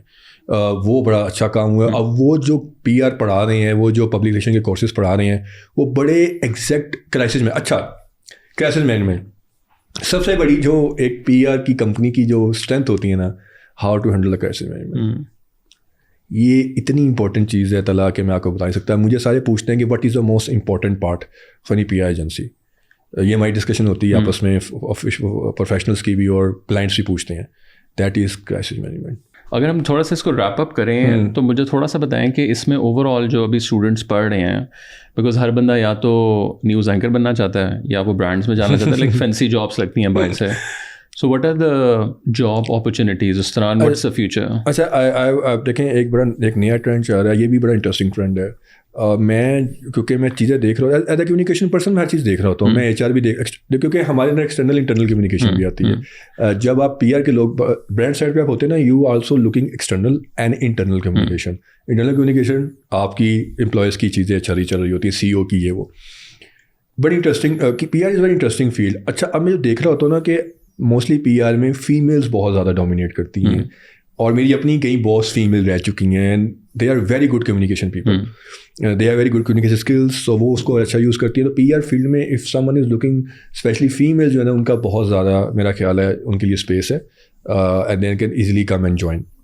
B: وہ بڑا اچھا کام ہوا ہے. اب وہ جو پی آر پڑھا رہے ہیں, وہ جو پبلک ریلیشن کے کورسز پڑھا رہے ہیں, وہ بڑے ایگزیکٹ کرائسس میں. اچھا کرائسس مینجمنٹ سب سے بڑی جو ایک پی آر کی کمپنی کی جو اسٹرینتھ ہوتی ہے نا, how to handle the crisis management. یہ اتنی امپورٹنٹ چیز ہے طلع کہ میں آپ کو بتا نہیں سکتا. مجھے سارے پوچھتے ہیں کہ what is the most important part for any P R agency. یہ ہماری ڈسکشن ہوتی ہے آپس میں, پروفیشنلس کی بھی اور کلائنٹس بھی پوچھتے ہیں. That is crisis management.
A: اگر ہم تھوڑا سا اس کو ریپ اپ کریں تو مجھے تھوڑا سا بتائیں کہ اس میں اوور آل جو ابھی اسٹوڈنٹس پڑھ رہے ہیں, بیکاز ہر بندہ یا تو نیوز اینکر بننا چاہتا ہے یا وہ برانڈس میں جانا چاہتا ہے, لائک فینسی جابس لگتی ہیں باہر سے. So what are the job opportunities اس طرح, واٹس دا فیوچر؟
B: اچھا دیکھیں ایک نیا ٹرینڈ چل رہا ہے, یہ بھی بڑا انٹرسٹنگ ٹرینڈ ہے. کیونکہ میں چیزیں دیکھ رہا ہوں ایز اے کمیونیکیشن پرسن, میں ہر چیز دیکھ رہا ہوتا ہوں. میں ایچ آر بھی کیونکہ ہمارے اندر ایکسٹرنل انٹرنل کمیونیکیشن بھی آتی ہے. جب آپ پی آر کے لوگ برانڈ سائڈ پہ آپ ہوتے ہیں نا, you also looking external and internal communication. Internal communication آپ کی امپلائیز کی چیزیں چل رہی ہوتی ہے, سی او کی, یہ وہ بڑی interesting. P R is very interesting field. اچھا اب میں جو دیکھ رہا ہوتا ہوں نا کہ موسٹلی پی آر میں فیمیلز بہت زیادہ ڈومینیٹ کرتی ہیں, اور میری اپنی کئی باس فیمیل رہ چکی ہیں, and they are very good communication people, they are very good communication skills. So وہ اس کو اچھا یوز کرتی ہے. تو پی آر فیلڈ میں if someone is looking, especially female جو ہے نا, ان کا بہت زیادہ میرا خیال ہے ان کے لیے اسپیس ہے, and they can easily come and join.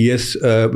B: ES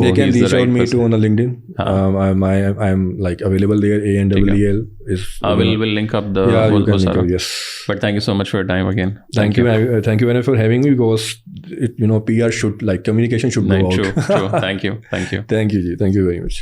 B: they can reach out me too on a LinkedIn. I'm like available there. ANWEL is.
A: We'll link up the whole.
B: Yes.
A: But thank you so much for your time again.
B: Thank you. Thank you for having me, because PR should, like, communication should go out.
A: True. Thank you.
B: Thank you very much.